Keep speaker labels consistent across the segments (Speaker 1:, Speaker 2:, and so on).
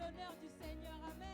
Speaker 1: l'honneur du Seigneur. Amen.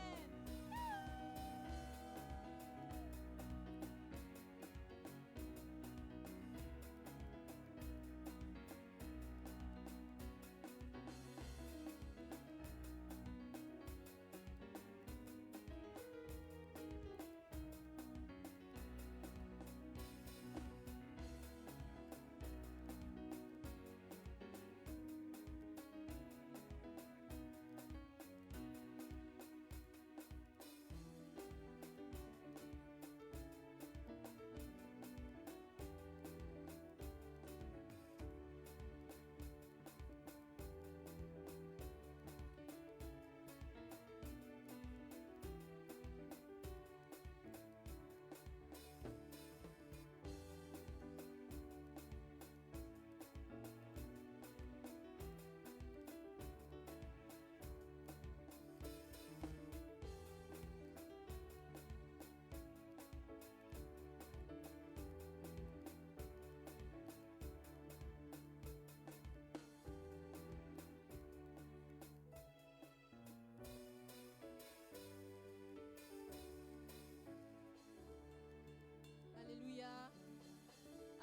Speaker 1: Alléluia.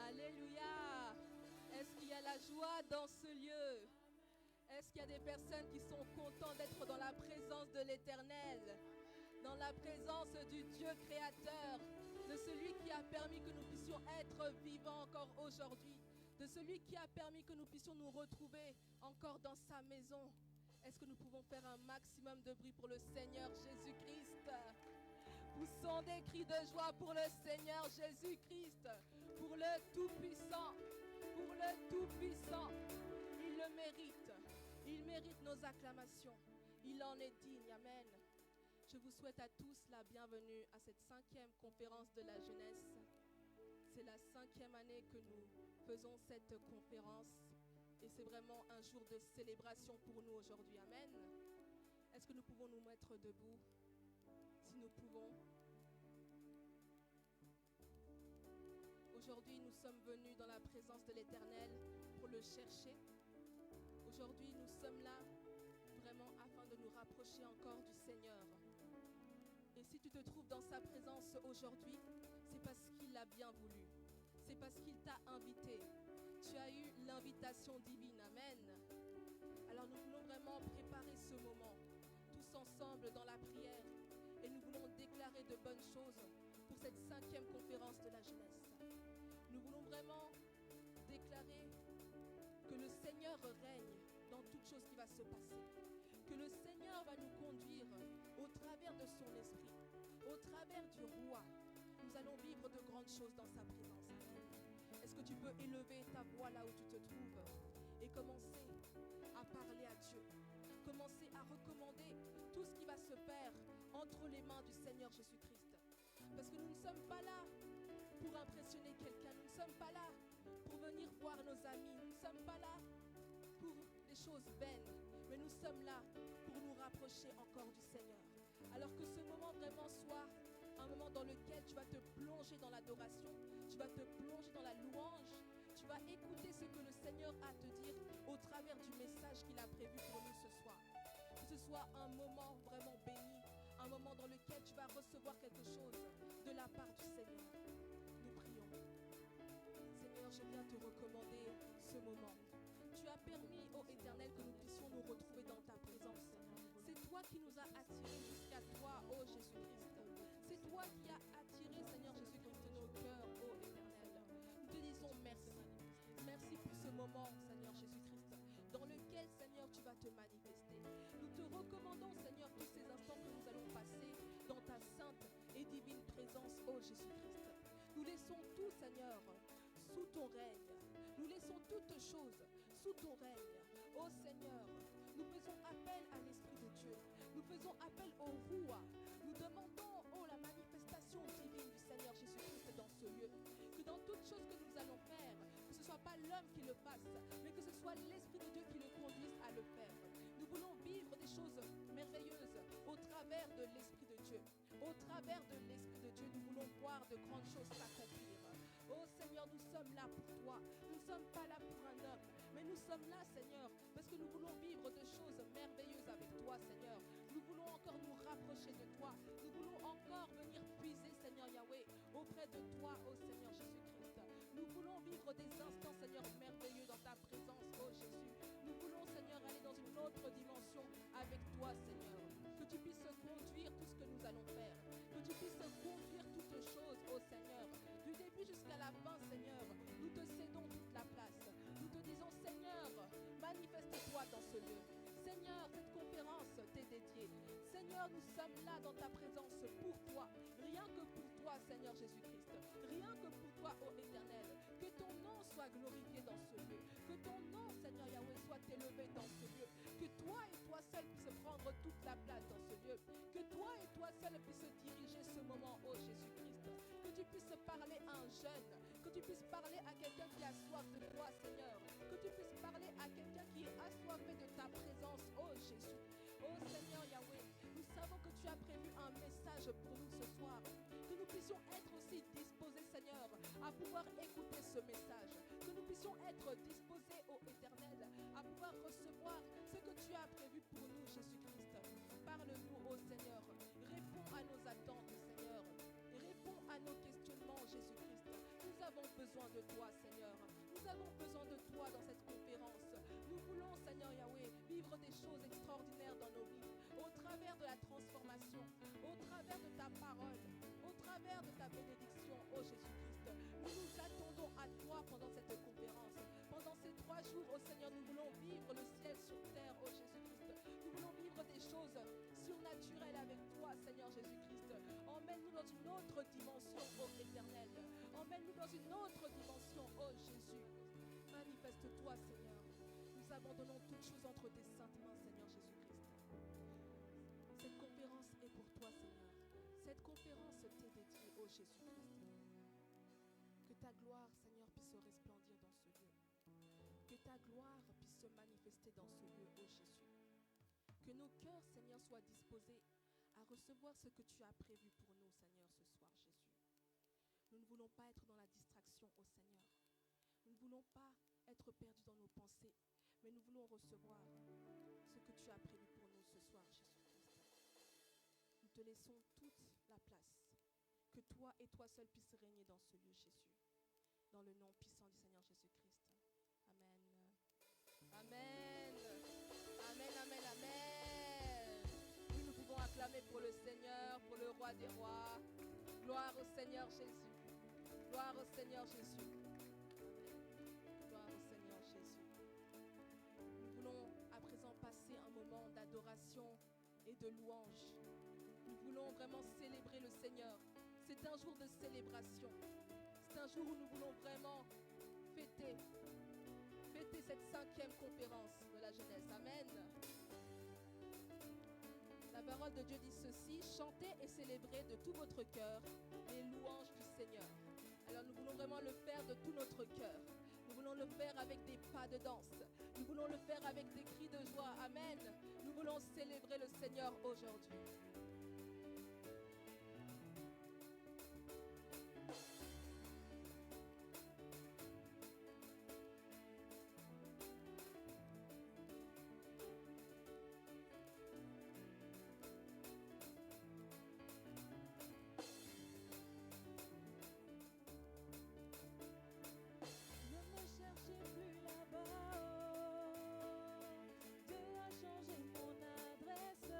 Speaker 1: Alléluia. Est-ce qu'il y a la joie dans ce lieu? Est-ce qu'il y a des personnes qui sont contentes d'être dans la présence de l'Éternel, dans la présence du Dieu créateur, de celui qui a permis que nous puissions être vivants encore aujourd'hui, de celui qui a permis que nous puissions nous retrouver encore dans sa maison? Est-ce que nous pouvons faire un maximum de bruit pour le Seigneur Jésus-Christ? Poussons des cris de joie pour le Seigneur Jésus-Christ, pour le Tout-Puissant, pour le Tout-Puissant. Il le mérite. Il mérite nos acclamations. Il en est digne. Amen. Je vous souhaite à tous la bienvenue à cette 5e conférence de la jeunesse. C'est la 5e année que nous faisons cette conférence et c'est vraiment un jour de célébration pour nous aujourd'hui. Amen. Est-ce que nous pouvons nous mettre debout? Si nous pouvons. Aujourd'hui, nous sommes venus dans la présence de l'Éternel pour le chercher. Aujourd'hui, nous sommes là vraiment afin de nous rapprocher encore du Seigneur. Et si tu te trouves dans sa présence aujourd'hui, c'est parce qu'il l'a bien voulu. C'est parce qu'il t'a invité. Tu as eu l'invitation divine. Amen. Alors nous voulons vraiment préparer ce moment, tous ensemble dans la prière. Et nous voulons déclarer de bonnes choses pour cette 5e conférence de la jeunesse. Nous voulons vraiment déclarer que le Seigneur règne dans toute chose qui va se passer. Que le Seigneur va nous conduire au travers de son esprit, au travers du roi. Nous allons vivre de grandes choses dans sa présence. Est-ce que tu peux élever ta voix là où tu te trouves et commencer à parler à Dieu? Commencer à recommander tout ce qui va se faire entre les mains du Seigneur Jésus-Christ. Parce que nous ne sommes pas là pour impressionner quelqu'un. Nous ne sommes pas là pour venir voir nos amis. Nous ne sommes pas là pour des choses vaines. Mais nous sommes là pour nous rapprocher encore du Seigneur. Alors que ce moment vraiment soit un moment dans lequel tu vas te plonger dans l'adoration. Tu vas te plonger dans la louange. Tu vas écouter ce que le Seigneur a à te dire au travers du message qu'il a prévu pour nous ce soir. Que ce soit un moment vraiment béni, un moment dans lequel tu vas recevoir quelque chose de la part du Seigneur. Nous prions. Seigneur, je viens te recommander ce moment. Tu as permis, ô Éternel, que nous puissions nous retrouver dans ta présence. C'est toi qui nous as attirés jusqu'à toi, ô Jésus-Christ. C'est toi qui as attiré, Seigneur Jésus-Christ, nos cœurs, ô Éternel. Nous te disons merci. Merci pour ce moment, Seigneur Jésus-Christ, dans lequel, Seigneur, tu vas te manifester. Nous te recommandons, Seigneur, tous ces instants que nous allons passer dans ta sainte et divine présence, ô Jésus-Christ. Nous laissons tout, Seigneur, sous ton règne. Nous laissons toutes choses sous ton règne. Ô Seigneur, nous faisons appel à l'Esprit de Dieu. Nous faisons appel au roi. Nous demandons, oh, la manifestation divine du Seigneur Jésus-Christ dans ce lieu. Que dans toutes choses que nous allons faire, que ce ne soit pas l'homme qui le fasse, mais que ce soit l'Esprit de Dieu qui le conduise à le faire. Nous voulons vivre des choses merveilleuses au travers de l'Esprit de Dieu. Au travers de l'Esprit de Dieu, nous voulons voir de grandes choses s'accomplir. Oh Seigneur, nous sommes là pour toi. Nous ne sommes pas là pour un homme, mais nous sommes là, Seigneur, parce que nous voulons vivre de choses merveilleuses avec toi, Seigneur. Nous encore nous rapprocher de toi. Nous voulons encore venir puiser, Seigneur Yahweh, auprès de toi, ô Seigneur Jésus-Christ. Nous voulons vivre des instants, Seigneur, merveilleux dans ta présence, ô Jésus. Nous voulons, Seigneur, aller dans une autre dimension avec toi, Seigneur. Que tu puisses conduire tout ce que nous allons faire. Que tu puisses conduire toutes choses, ô Seigneur. Du début jusqu'à la fin, Seigneur, nous te cédons toute la place. Nous te disons, Seigneur, manifeste-toi dans ce lieu. Seigneur, cette conférence t'est dédiée. Seigneur, nous sommes là dans ta présence pour toi. Rien que pour toi, Seigneur Jésus-Christ. Rien que pour toi, ô Éternel. Que ton nom soit glorifié dans ce lieu. Que ton nom, Seigneur Yahweh, soit élevé dans ce lieu. Que toi et toi seul puisses prendre toute la place dans ce lieu. Que toi et toi seul puisses diriger ce moment, ô Jésus-Christ. Que tu puisses parler à un jeune. Que tu puisses parler à quelqu'un qui a soif de toi, Seigneur. Que tu puisses parler à quelqu'un qui est assoiffé de ta présence, ô Jésus. Ô Seigneur Yahweh, nous savons que tu as prévu un message pour nous ce soir. Que nous puissions être aussi disposés, Seigneur, à pouvoir écouter ce message. Que nous puissions être disposés, ô Éternel, à pouvoir recevoir ce que tu as prévu pour nous, Jésus-Christ. Parle-nous, ô Seigneur. Réponds à nos attentes, Seigneur. Réponds à nos questionnements, Jésus-Christ. Nous avons besoin de toi, Seigneur. Nous avons besoin de toi dans cette conférence. Nous voulons, Seigneur Yahweh, vivre des choses extraordinaires dans nos vies, au travers de la transformation, au travers de ta parole, au travers de ta bénédiction, ô Jésus-Christ. Nous nous attendons à toi pendant cette conférence. Pendant ces 3 jours, ô Seigneur, nous voulons vivre le ciel sur terre, ô Jésus-Christ. Nous voulons vivre des choses surnaturelles avec toi, Seigneur Jésus-Christ. Emmène-nous dans une autre dimension, ô Éternel. Emmène-nous dans une autre dimension, ô Jésus. Manifeste-toi, Seigneur. Nous abandonnons toutes choses entre tes saintes mains, Seigneur Jésus-Christ. Cette conférence est pour toi, Seigneur. Cette conférence t'est dédiée, ô Jésus-Christ. Que ta gloire, Seigneur, puisse se resplendir dans ce lieu. Que ta gloire puisse se manifester dans ce lieu, ô Jésus. Que nos cœurs, Seigneur, soient disposés à recevoir ce que tu as prévu pour nous, Seigneur, ce soir, Jésus. Nous ne voulons pas être dans la distraction, ô Seigneur. Nous ne voulons pas être perdus dans nos pensées, mais nous voulons recevoir ce que tu as prévu pour nous ce soir, Jésus-Christ. Nous te laissons toute la place. Que toi et toi seul puisses régner dans ce lieu, Jésus. Dans le nom puissant du Seigneur Jésus-Christ. Amen. Amen. Amen, amen, amen. Oui, nous pouvons acclamer pour le Seigneur, pour le roi des rois. Gloire au Seigneur Jésus. Gloire au Seigneur Jésus. Gloire au Seigneur Jésus. Nous voulons à présent passer un moment d'adoration et de louange. Nous voulons vraiment célébrer le Seigneur. C'est un jour de célébration. C'est un jour où nous voulons vraiment fêter cette 5e conférence de la jeunesse. Amen. La parole de Dieu dit ceci: chantez et célébrez de tout votre cœur les louanges du Seigneur. Alors nous voulons vraiment le faire de tout notre cœur. Nous voulons le faire avec des pas de danse. Nous voulons le faire avec des cris de joie. Amen. Nous voulons célébrer le Seigneur aujourd'hui.
Speaker 2: Dieu a changé mon adresse.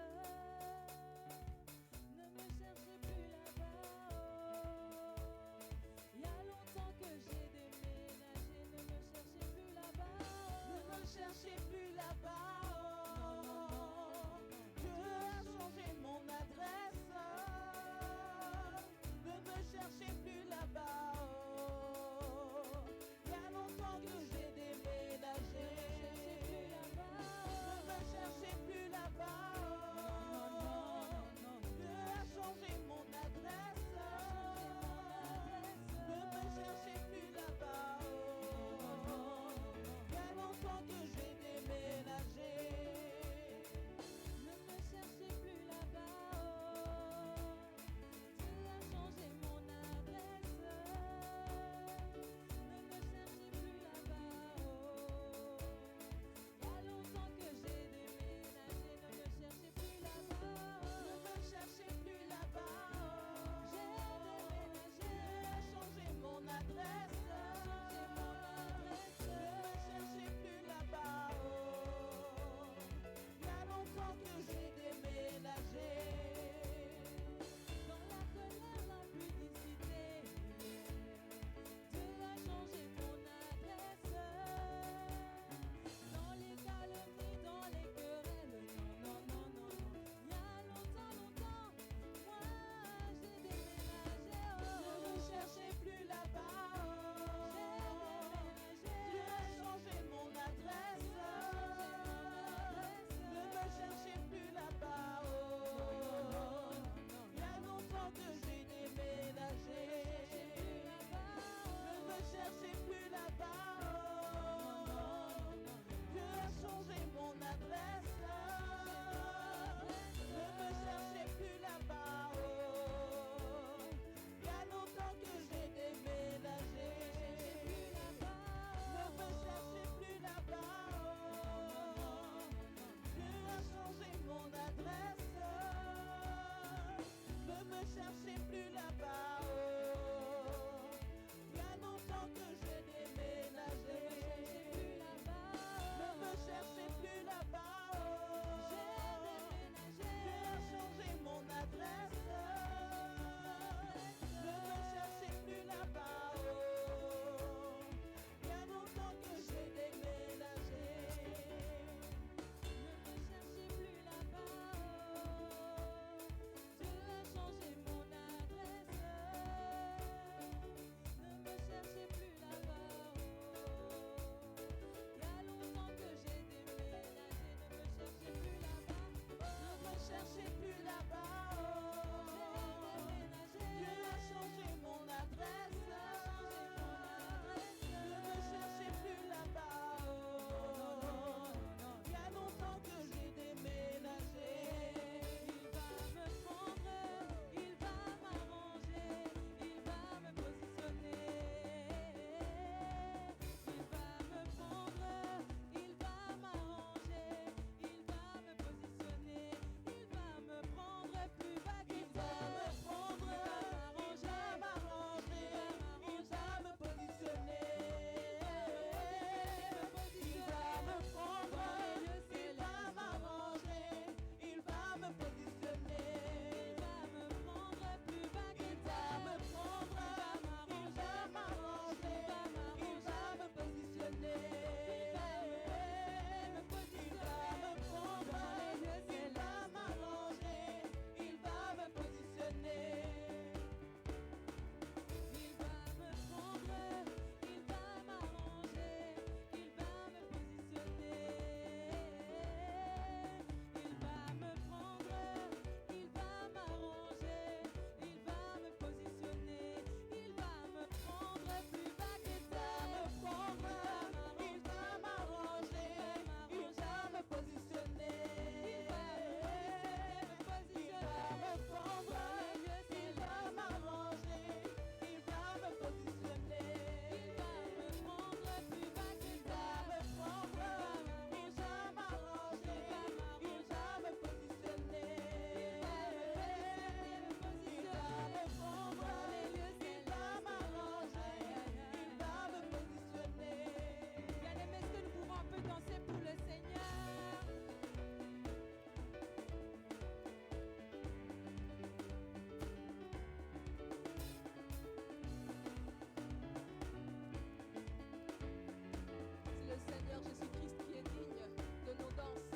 Speaker 1: Seigneur Jésus-Christ qui est digne de nos danses.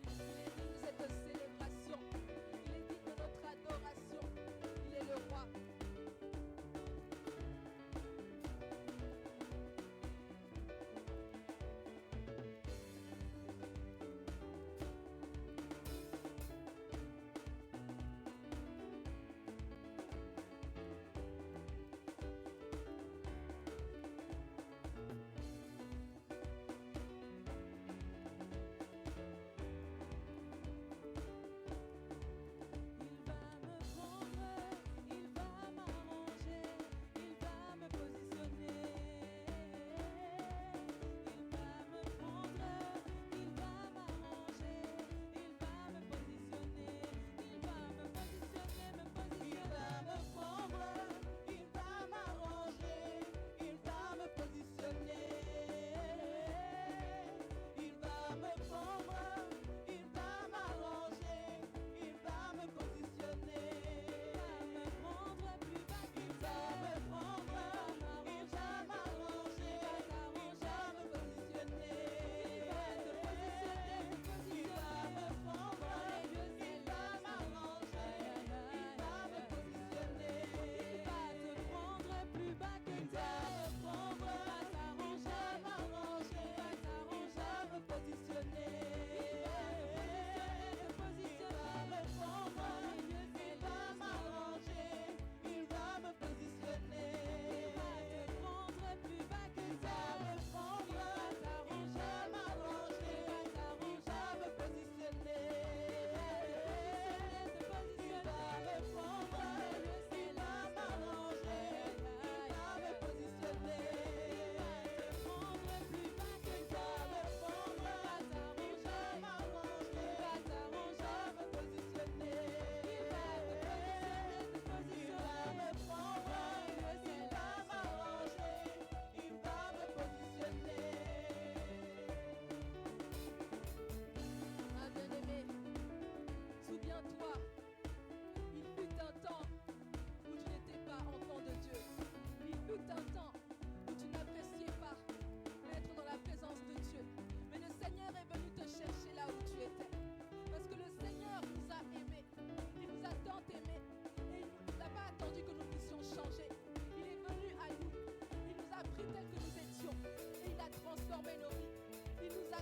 Speaker 1: Il est digne de cette célébration. Il est digne de notre adoration. Il est le roi.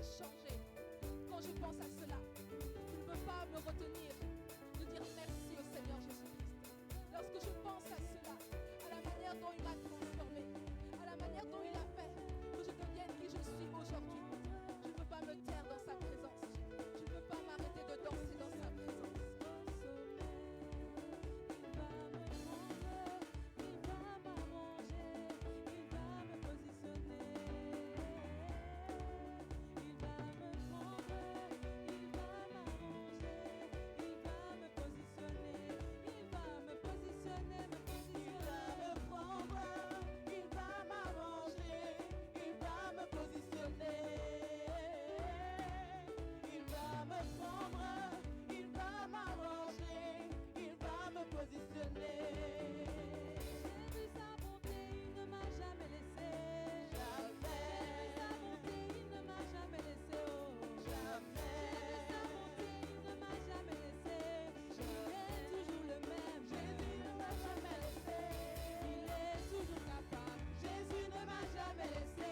Speaker 1: Changer. Quand je pense à cela, je ne peux pas me retenir de dire merci au Seigneur Jésus-Christ. Lorsque je pense à cela, à la manière dont il m'a transformé, à la manière dont il a fait que je devienne qui je suis aujourd'hui, je ne peux pas me taire dans sa présence. Je ne peux pas m'arrêter de danser dans sa présence.
Speaker 2: Jésus ne m'a jamais laissé.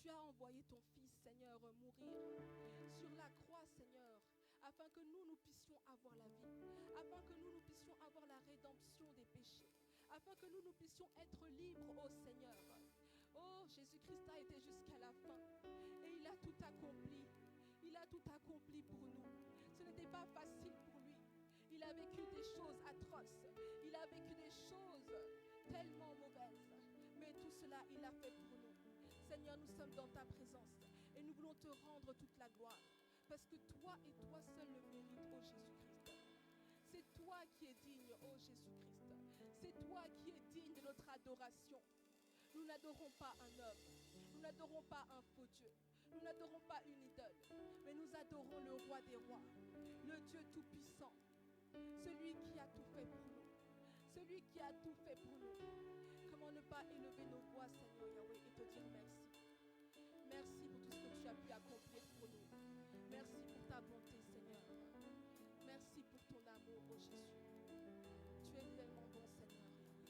Speaker 1: Tu as envoyé ton Fils, Seigneur, mourir sur la croix, Seigneur, afin que nous puissions avoir la vie, afin que nous puissions avoir la rédemption des péchés, afin que nous puissions être libres, ô Seigneur. Oh, Jésus-Christ a été jusqu'à la fin et il a tout accompli. Il a tout accompli pour nous. Ce n'était pas facile pour lui. Il a vécu des choses atroces. Il a vécu des choses tellement mauvaises. Mais tout cela, il a fait pour nous. Seigneur, nous sommes dans ta présence et nous voulons te rendre toute la gloire. Parce que toi et toi seul le mérites, ô Jésus-Christ. C'est toi qui es digne, ô Jésus-Christ. C'est toi qui es digne de notre adoration. Nous n'adorons pas un homme. Nous n'adorons pas un faux Dieu. Nous n'adorons pas une idole. Mais nous adorons le roi des rois, le Dieu tout-puissant, celui qui a tout fait pour nous. Celui qui a tout fait pour nous. Comment ne pas élever nos voix, Seigneur Yahweh, et te dire merci. Merci pour tout ce que tu as pu accomplir pour nous. Merci pour ta bonté, Seigneur. Merci pour ton amour, ô Jésus. Tu es tellement bon, Seigneur Yahweh.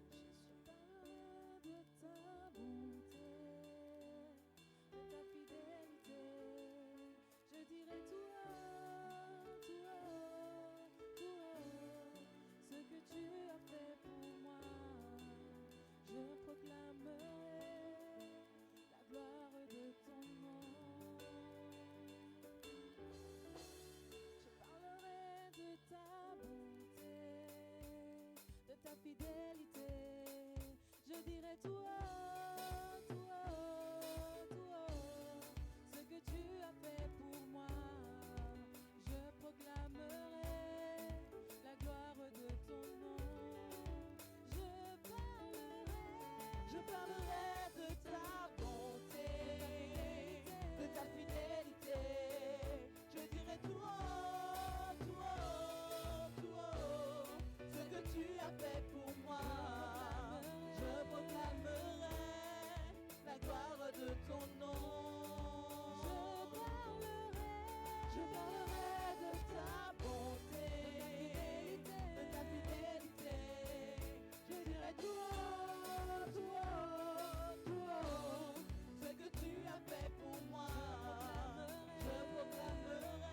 Speaker 1: Tu es merveilleux, Jésus.
Speaker 2: De ta bonté, de ta fidélité, je dirai tout haut, tout haut, tout haut, ce que tu as fait pour moi. Je proclamerai la gloire de ton nom. Je parlerai de ta bonté, de ta fidélité. Je dirai tout haut, tout haut, tout haut, ce que tu as fait pour moi. Je proclamerai la gloire de ton nom. Je parlerai de ta bonté, de ta fidélité. Je dirai tout haut, tout haut, tout haut, ce que tu as fait pour moi. Je proclamerai la gloire de ton nom. Je parlerai de ta bonté, de ta fidélité. Je dirai tout haut, tout haut, tout haut, ce que tu as fait pour moi. Je proclamerai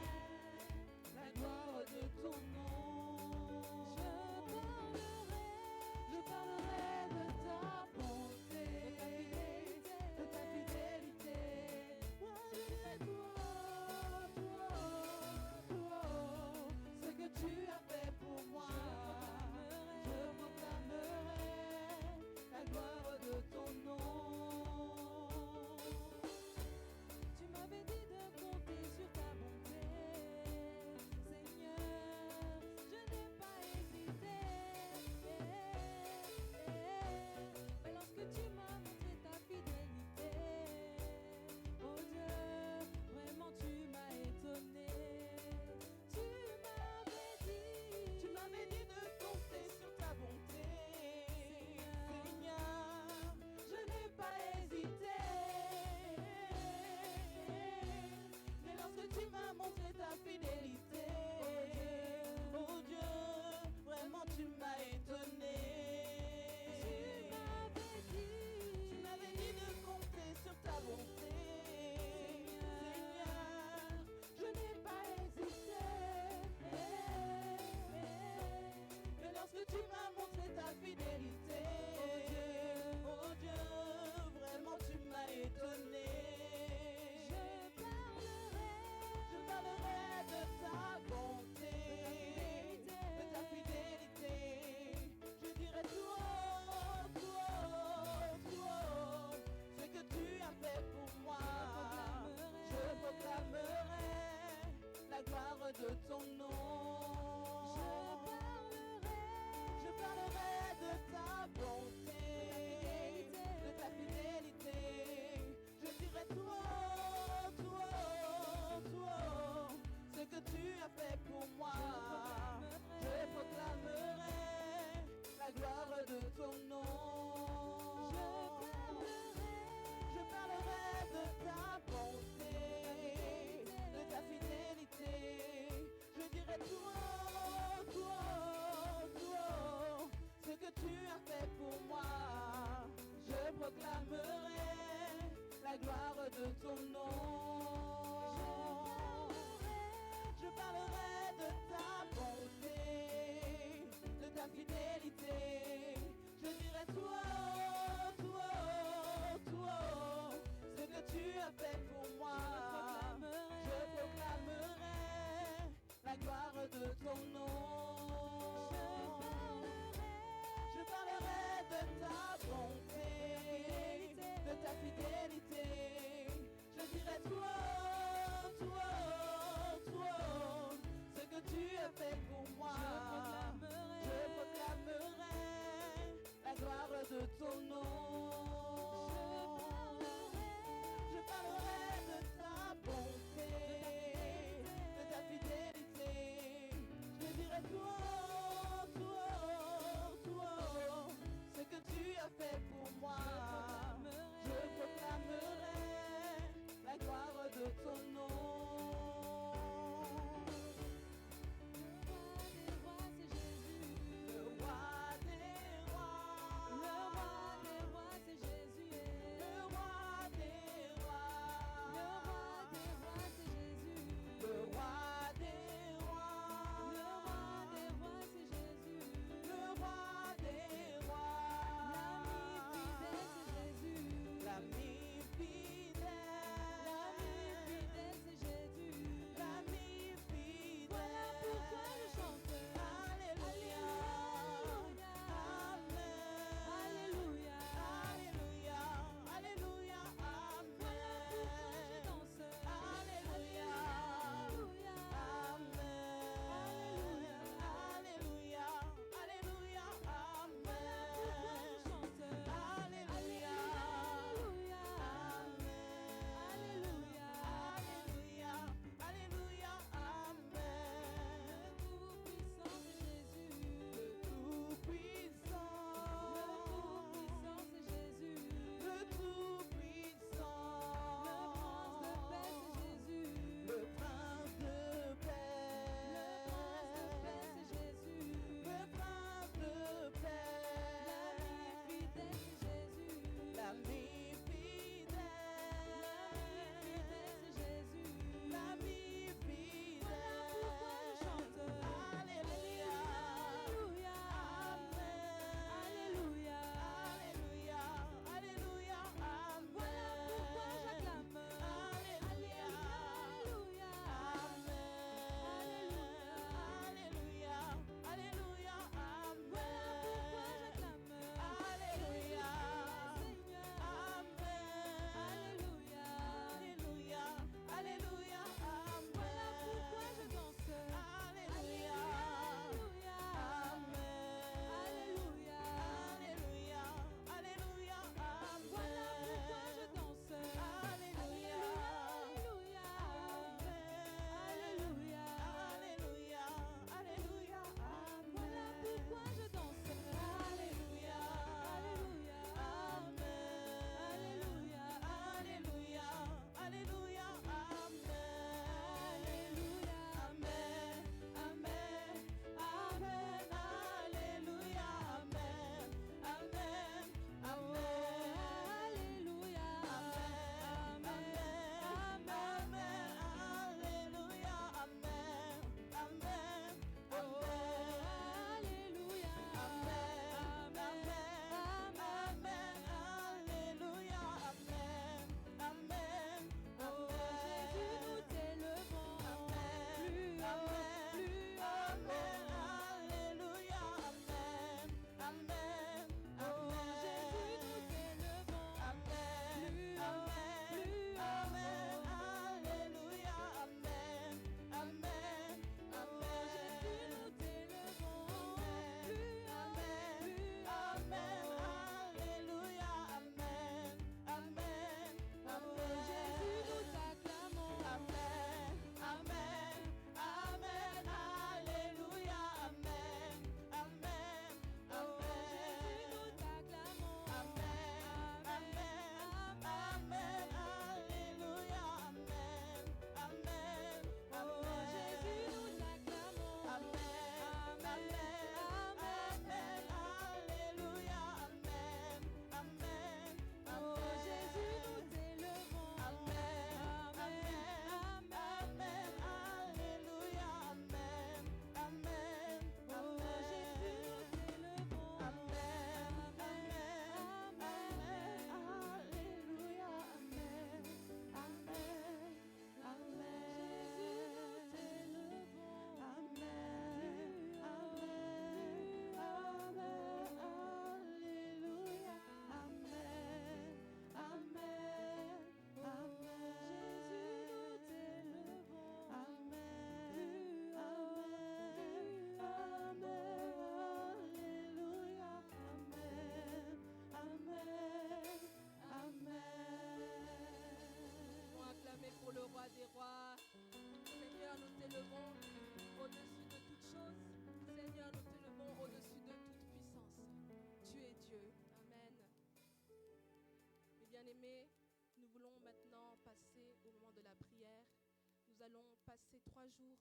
Speaker 1: passer 3 jours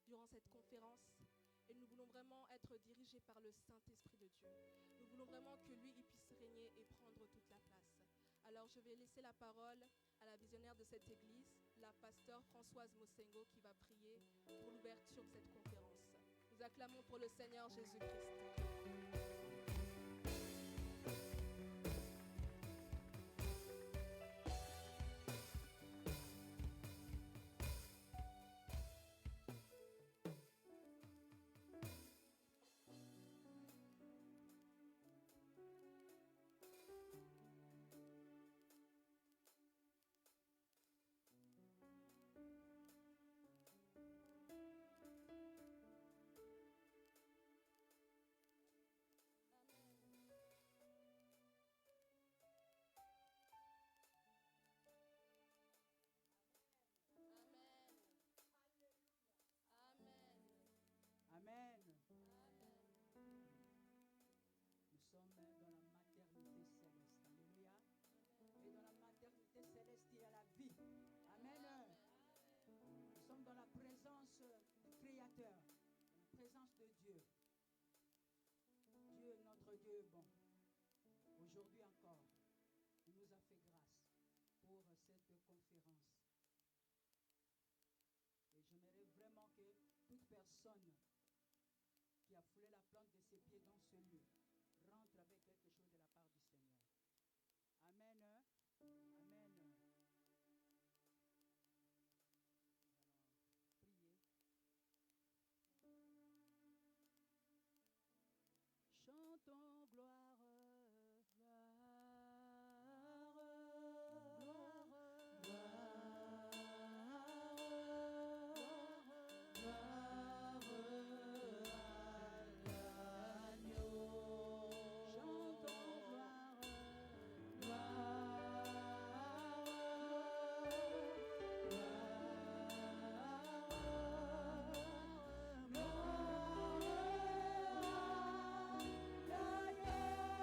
Speaker 1: durant cette conférence et nous voulons vraiment être dirigés par le Saint-Esprit de Dieu. Nous voulons vraiment que lui, il puisse régner et prendre toute la place. Alors je vais laisser la parole à la visionnaire de cette église, la pasteure Françoise Mosengo, qui va prier pour l'ouverture de cette conférence. Nous acclamons pour le Seigneur Jésus-Christ.
Speaker 2: Amen. Nous sommes dans la maternité céleste. Alléluia. Et dans la maternité céleste, il y a la vie. Amen. Nous sommes dans la présence du Créateur, dans la présence de Dieu. Dieu, notre Dieu est bon. Aujourd'hui encore, il nous a fait grâce pour cette conférence. Et j'aimerais vraiment que toute personne qui a foulé la plante de ses pieds dans ce lieu rentre avec quelque chose de la part du Seigneur. Amen. Amen. Nous allons prier. Chantons gloire, gloire, gloire, gloire. Yeah.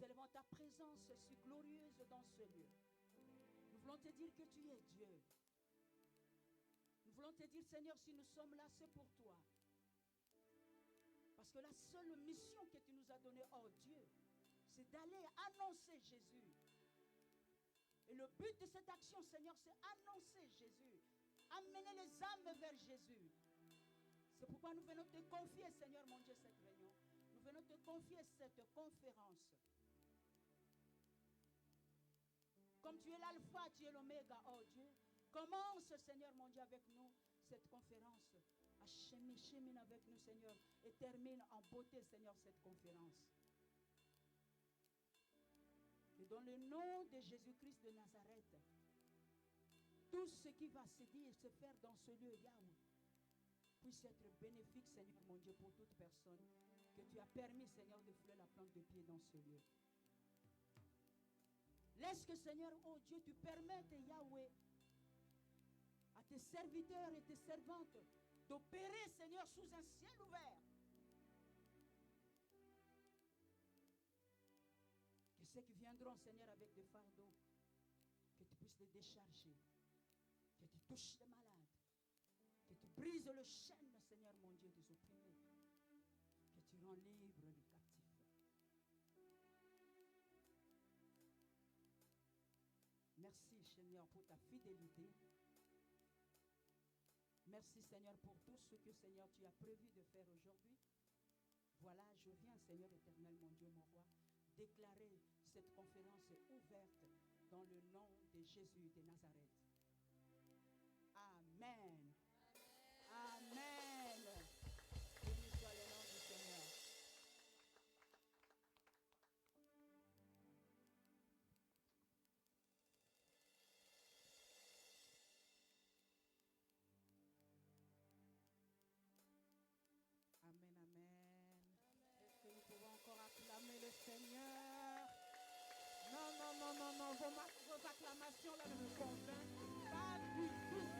Speaker 2: Nous élevons ta présence si glorieuse dans ce lieu. Nous voulons te dire que tu es Dieu. Nous voulons te dire, Seigneur, si nous sommes là, c'est pour toi. Parce que la seule mission que tu nous as donnée, oh Dieu, c'est d'aller annoncer Jésus. Et le but de cette action, Seigneur, c'est annoncer Jésus. Amener les âmes vers Jésus. C'est pourquoi nous venons te confier, Seigneur mon Dieu, cette réunion. Nous venons te confier cette conférence. Comme tu es l'alpha, tu es l'oméga, oh Dieu. Commence, Seigneur mon Dieu, avec nous cette conférence. Chemine avec nous, Seigneur. Et termine en beauté, Seigneur, cette conférence. Et dans le nom de Jésus-Christ de Nazareth, tout ce qui va se dire et se faire dans ce lieu, Yahweh, puisse être bénéfique, Seigneur mon Dieu, pour toute personne que tu as permis, Seigneur, de fouler la plante de pied dans ce lieu. Laisse que, Seigneur, oh Dieu, tu permettes, Yahweh, à tes serviteurs et tes servantes d'opérer, Seigneur, sous un ciel ouvert. Que ceux qui viendront, Seigneur, avec des fardeaux, que tu puisses les décharger, que tu touches les malades, que tu brises le chêne, Seigneur mon Dieu, des opprimés, que tu rends libre les captifs. Merci, Seigneur, pour ta fidélité. Merci, Seigneur, pour tout ce que, Seigneur, tu as prévu de faire aujourd'hui. Voilà, je viens, Seigneur éternel, mon Dieu, mon roi, déclarer cette conférence ouverte dans le nom de Jésus de Nazareth. Amen. Amen. Béni soit le nom du Seigneur. Amen, amen. Est-ce que nous pouvons encore acclamer le Seigneur? Non. Vos acclamations là ne me convainquent pas du tout.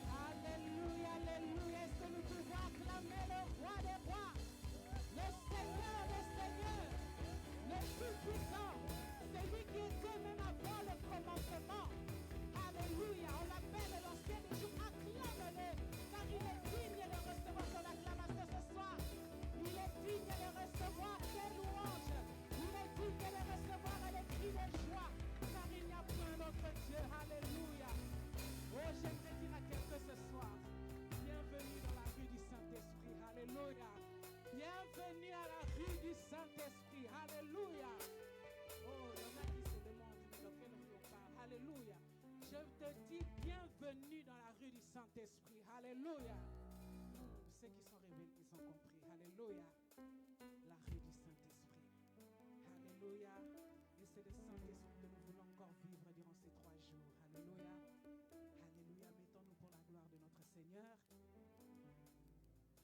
Speaker 2: Alléluia, alléluia. Est-ce que nous pouvons acclamer le roi des rois, le Seigneur des seigneurs, le tout-puissant, celui qui était même avant le commencement? Alléluia. On l'appelle l'ancien des jours. Acclame-le, car il est digne de recevoir ton acclamation ce soir. Il est digne de recevoir tes louanges. Il est digne de recevoir les cris de joie, car il n'y a point d'autre Dieu. Alléluia. Oh, j'aimerais dire à quelqu'un ce soir, bienvenue dans la rue du Saint-Esprit. Alléluia. Bienvenue à la rue du Saint-Esprit. Alléluia. Oh, il y en a qui se demandent de quelle rue on parle. Alléluia. Je te dis bienvenue dans la rue du Saint-Esprit. Alléluia. Ceux qui sont révélés, ils ont compris. Alléluia. La rue du Saint-Esprit. Alléluia. Et c'est le Saint-Esprit que nous voulons encore vivre durant ces 3 jours. Alléluia. Alléluia. Mettons-nous pour la gloire de notre Seigneur.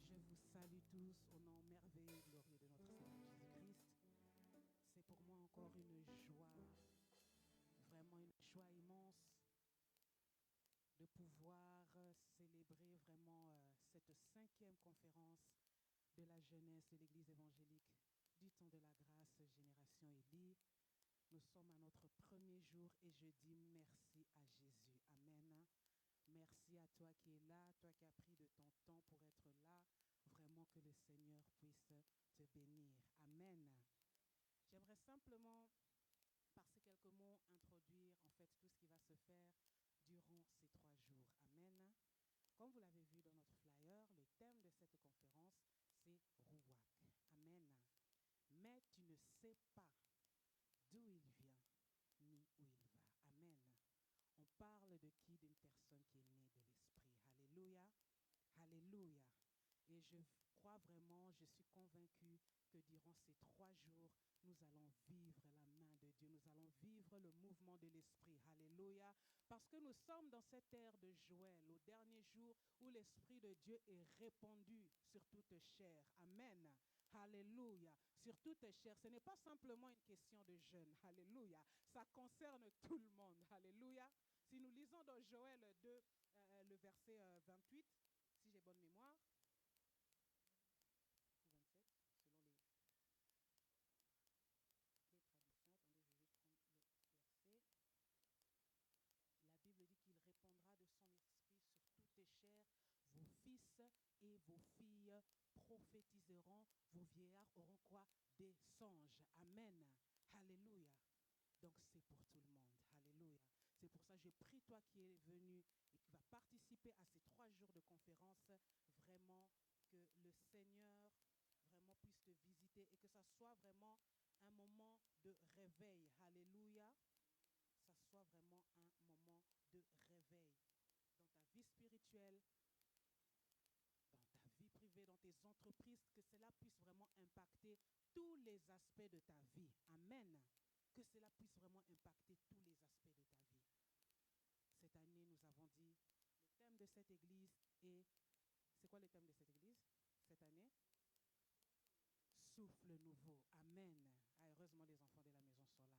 Speaker 2: Je vous salue tous au nom merveilleux et glorieux de notre Seigneur Jésus-Christ. C'est pour moi encore une joie, vraiment une joie immense de pouvoir célébrer vraiment cette 5e conférence de la jeunesse de l'Église évangélique du temps de la grâce, Génération Élie. Nous sommes à notre 1er jour et je dis merci à Jésus. Amen. Merci à toi qui es là, toi qui as pris de ton temps pour être là. Vraiment que le Seigneur puisse te bénir. Amen. J'aimerais simplement, par ces quelques mots, introduire en fait tout ce qui va se faire durant ces 3 jours. Amen. Comme vous l'avez vu dans notre flyer, le thème de cette conférence, c'est Rouak. Amen. Mais tu ne sais pas d'où il vient, ni où il va. Amen. On parle de qui? D'une personne qui est née de l'Esprit. Alléluia. Alléluia. Et je crois vraiment, je suis convaincu que durant ces 3 jours, nous allons vivre la main de Dieu. Nous allons vivre le mouvement de l'Esprit. Alléluia. Parce que nous sommes dans cette ère de Joël, au dernier jour où l'Esprit de Dieu est répandu sur toute chair. Amen. Alléluia. Sur toute chair. Ce n'est pas simplement une question de jeûne. Alléluia. Ça concerne tout le monde. Alléluia. Si nous lisons dans Joël 2, le verset 28, si j'ai bonne mémoire, ou 27, selon les... vos filles prophétiseront, vos vieillards auront quoi? Des songes. Amen. Alléluia. Donc c'est pour tout le monde. Alléluia. C'est pour ça que je prie toi qui es venu et qui va participer à ces 3 jours de conférence, vraiment que le Seigneur vraiment puisse te visiter et que ça soit vraiment un moment de réveil. Alléluia. Ça soit vraiment un moment de réveil dans ta vie spirituelle, dans ta vie privée, dans tes entreprises, que cela puisse vraiment impacter tous les aspects de ta vie. Amen. Que cela puisse vraiment impacter tous les aspects de ta vie. Cette année, nous avons dit, le thème de cette église est, c'est quoi le thème de cette église cette année? Souffle nouveau. Amen. Ah, heureusement, les enfants de la maison sont là.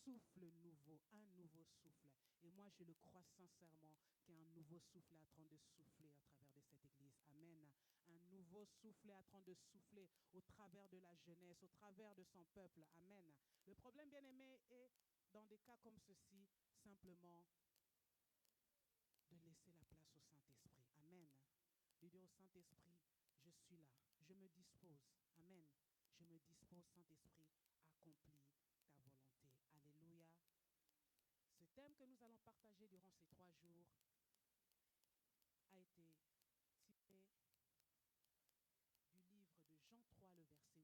Speaker 2: Souffle nouveau, un nouveau souffle. Et moi, je le crois sincèrement qu'il y a un nouveau souffle en train de souffler à travers de cette église. Amen. Un nouveau souffle en train de souffler au travers de la jeunesse, au travers de son peuple. Amen. Le problème, bien aimé, est dans des cas comme ceci, simplement de laisser la place au Saint-Esprit. Amen. De dire au Saint-Esprit, je suis là, je me dispose. Amen. Je me dispose, Saint-Esprit, accomplis ta volonté. Alléluia. Ce thème que nous allons partager durant ces 3 jours a été tiré du livre de Jean 3, le verset 8, où c'était une discussion que Jésus était en train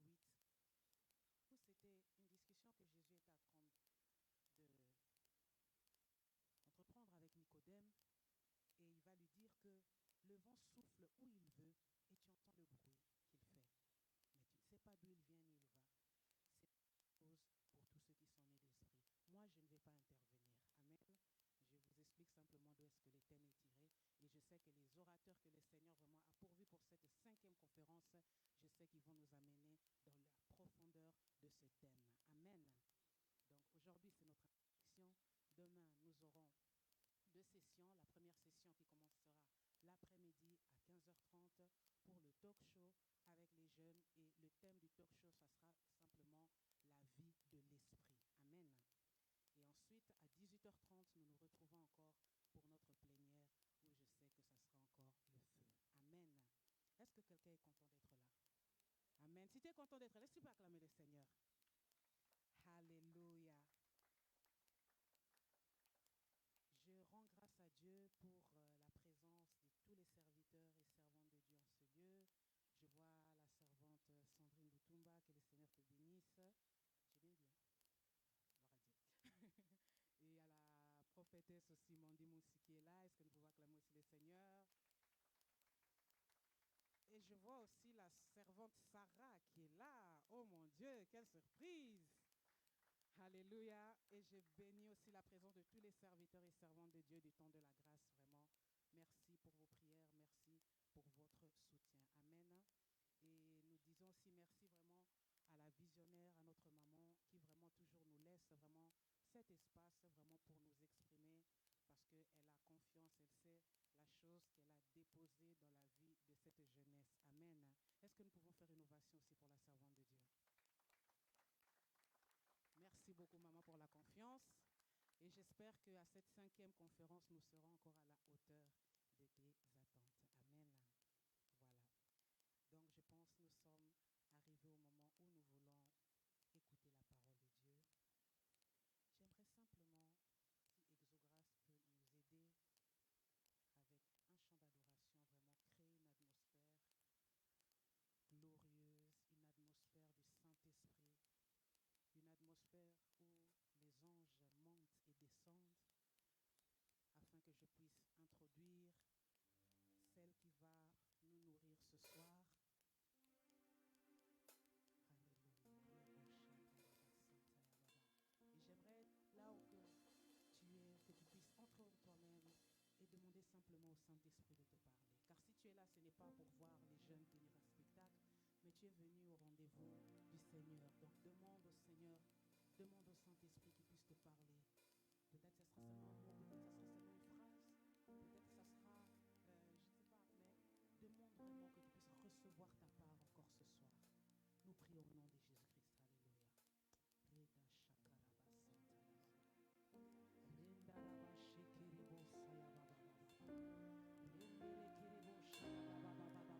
Speaker 2: d'entreprendre avec Nicodème, et il va lui dire que le vent souffle où il veut et tu entends le bruit qu'il fait, mais tu ne sais pas d'où il vient ni où il va. C'est une chose pour tous ceux qui sont nés d'esprit. Moi, je ne vais pas intervenir. Amen. Je vous explique simplement d'où est-ce que le thème est tiré. Et je sais que les orateurs que le Seigneur vraiment a pourvus pour cette 5e conférence, je sais qu'ils vont nous amener dans la profondeur de ce thème. Amen. Donc aujourd'hui, c'est notre introduction. Demain, nous aurons 2 sessions. La première session qui commencera l'après-midi à 15h30 pour le talk show avec les jeunes. Et le thème du talk show, ça sera simplement la vie de l'esprit. Amen. Et ensuite, à 18h30, nous nous retrouvons encore pour notre plénière où je sais que ça sera encore le feu. Amen. Est-ce que quelqu'un est content d'être là? Amen. Si tu es content d'être là, laisse-tu pas acclamer le Seigneur. Alléluia. Je rends grâce à Dieu pour la présence de tous les serviteurs et servantes de Dieu en ce lieu. Je vois la servante Sandrine Boutumba, que le Seigneur te bénisse. J'ai bien dit, hein? Gloire à Dieu. Et à la prophétesse aussi, Mandy Moussi, qui est là. Est-ce que nous pouvons acclamer aussi le Seigneur? Et je vois aussi la servante Sarah qui est là. Oh mon Dieu, quelle surprise! Alléluia. Et je bénis aussi la présence de tous les serviteurs et servantes de Dieu du temps de la grâce, vraiment. Merci pour vos prières, merci pour votre soutien. Amen. Et nous disons aussi merci vraiment à la visionnaire, à notre maman, qui vraiment toujours nous laisse vraiment cet espace vraiment pour nous exprimer, parce qu'elle a confiance, elle sait la chose qu'elle a déposée dans la vie de cette jeunesse. Amen. Est-ce que nous pouvons faire une ovation aussi pour la servante de Dieu? Merci beaucoup, maman, pour la confiance. Et j'espère qu'à cette 5e conférence, nous serons encore à la hauteur de tes attentes. Amen. Voilà. Donc, je pense que nous sommes arrivés au moment où nous voulons écouter la parole de Dieu. J'aimerais simplement, si Exograce peut nous aider avec un chant d'adoration, vraiment créer une atmosphère glorieuse, une atmosphère du Saint-Esprit, une atmosphère où les anges montent et descendent, afin que je puisse introduire celle qui va nous nourrir ce soir. Et j'aimerais, là où tu es, que tu puisses entrer en toi-même et demander simplement au Saint-Esprit de te parler. Car si tu es là, ce n'est pas pour voir les jeunes tenir un spectacle, mais tu es venu au rendez-vous du Seigneur. Donc demande au Seigneur, demande au Saint-Esprit qui puisse te parler. Peut-être que ce sera seulement un mot, peut-être que ce sera seulement une phrase, peut-être que ce sera, je ne sais pas, mais demande vraiment que tu puisses recevoir ta part encore ce soir. Nous prions au nom de Jésus-Christ. Alléluia. Reda shakaraba santaya. Renda laba shekeribo sayaba baba. Rendele kerebo shayaba baba baba.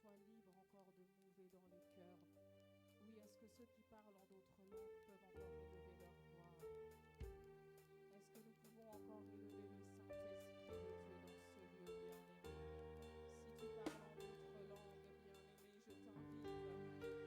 Speaker 2: toi libre encore de mouver dans les cœurs. Oui, est-ce que ceux qui parlent en d'autres langues peuvent encore élever leur voix? Est-ce que nous pouvons encore élever le Saint-Esprit de Dieu dans ce lieu, bien-aimé? Si tu parles en d'autres langues, bien-aimé, je t'invite. C'est une invitation du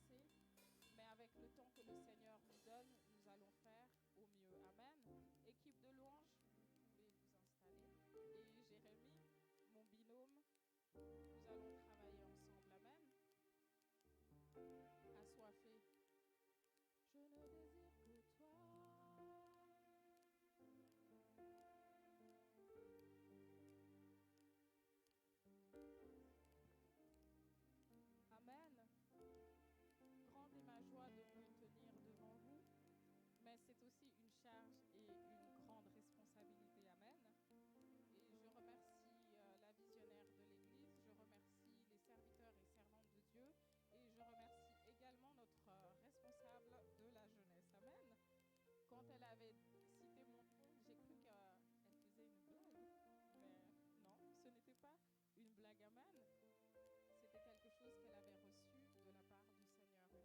Speaker 2: Seigneur. Avec le temps que le Seigneur nous donne, nous allons faire au mieux. Amen. Équipe de louange, vous pouvez vous installer. Et Jérémie, mon binôme, nous allons travailler ensemble. Amen. Assoiffé. Je ne désire que toi. Amen. Grande est ma joie de me tenir devant vous, mais c'est aussi une charge et une grande responsabilité. Amen. Et je remercie la visionnaire de l'Église, je remercie les serviteurs et servantes de Dieu, et je remercie également notre responsable de la jeunesse. Amen. Quand elle avait cité mon nom, j'ai cru qu'elle faisait une blague, mais non, ce n'était pas une blague. Amen. C'était quelque chose qu'elle avait reçu de la part du Seigneur, une conviction.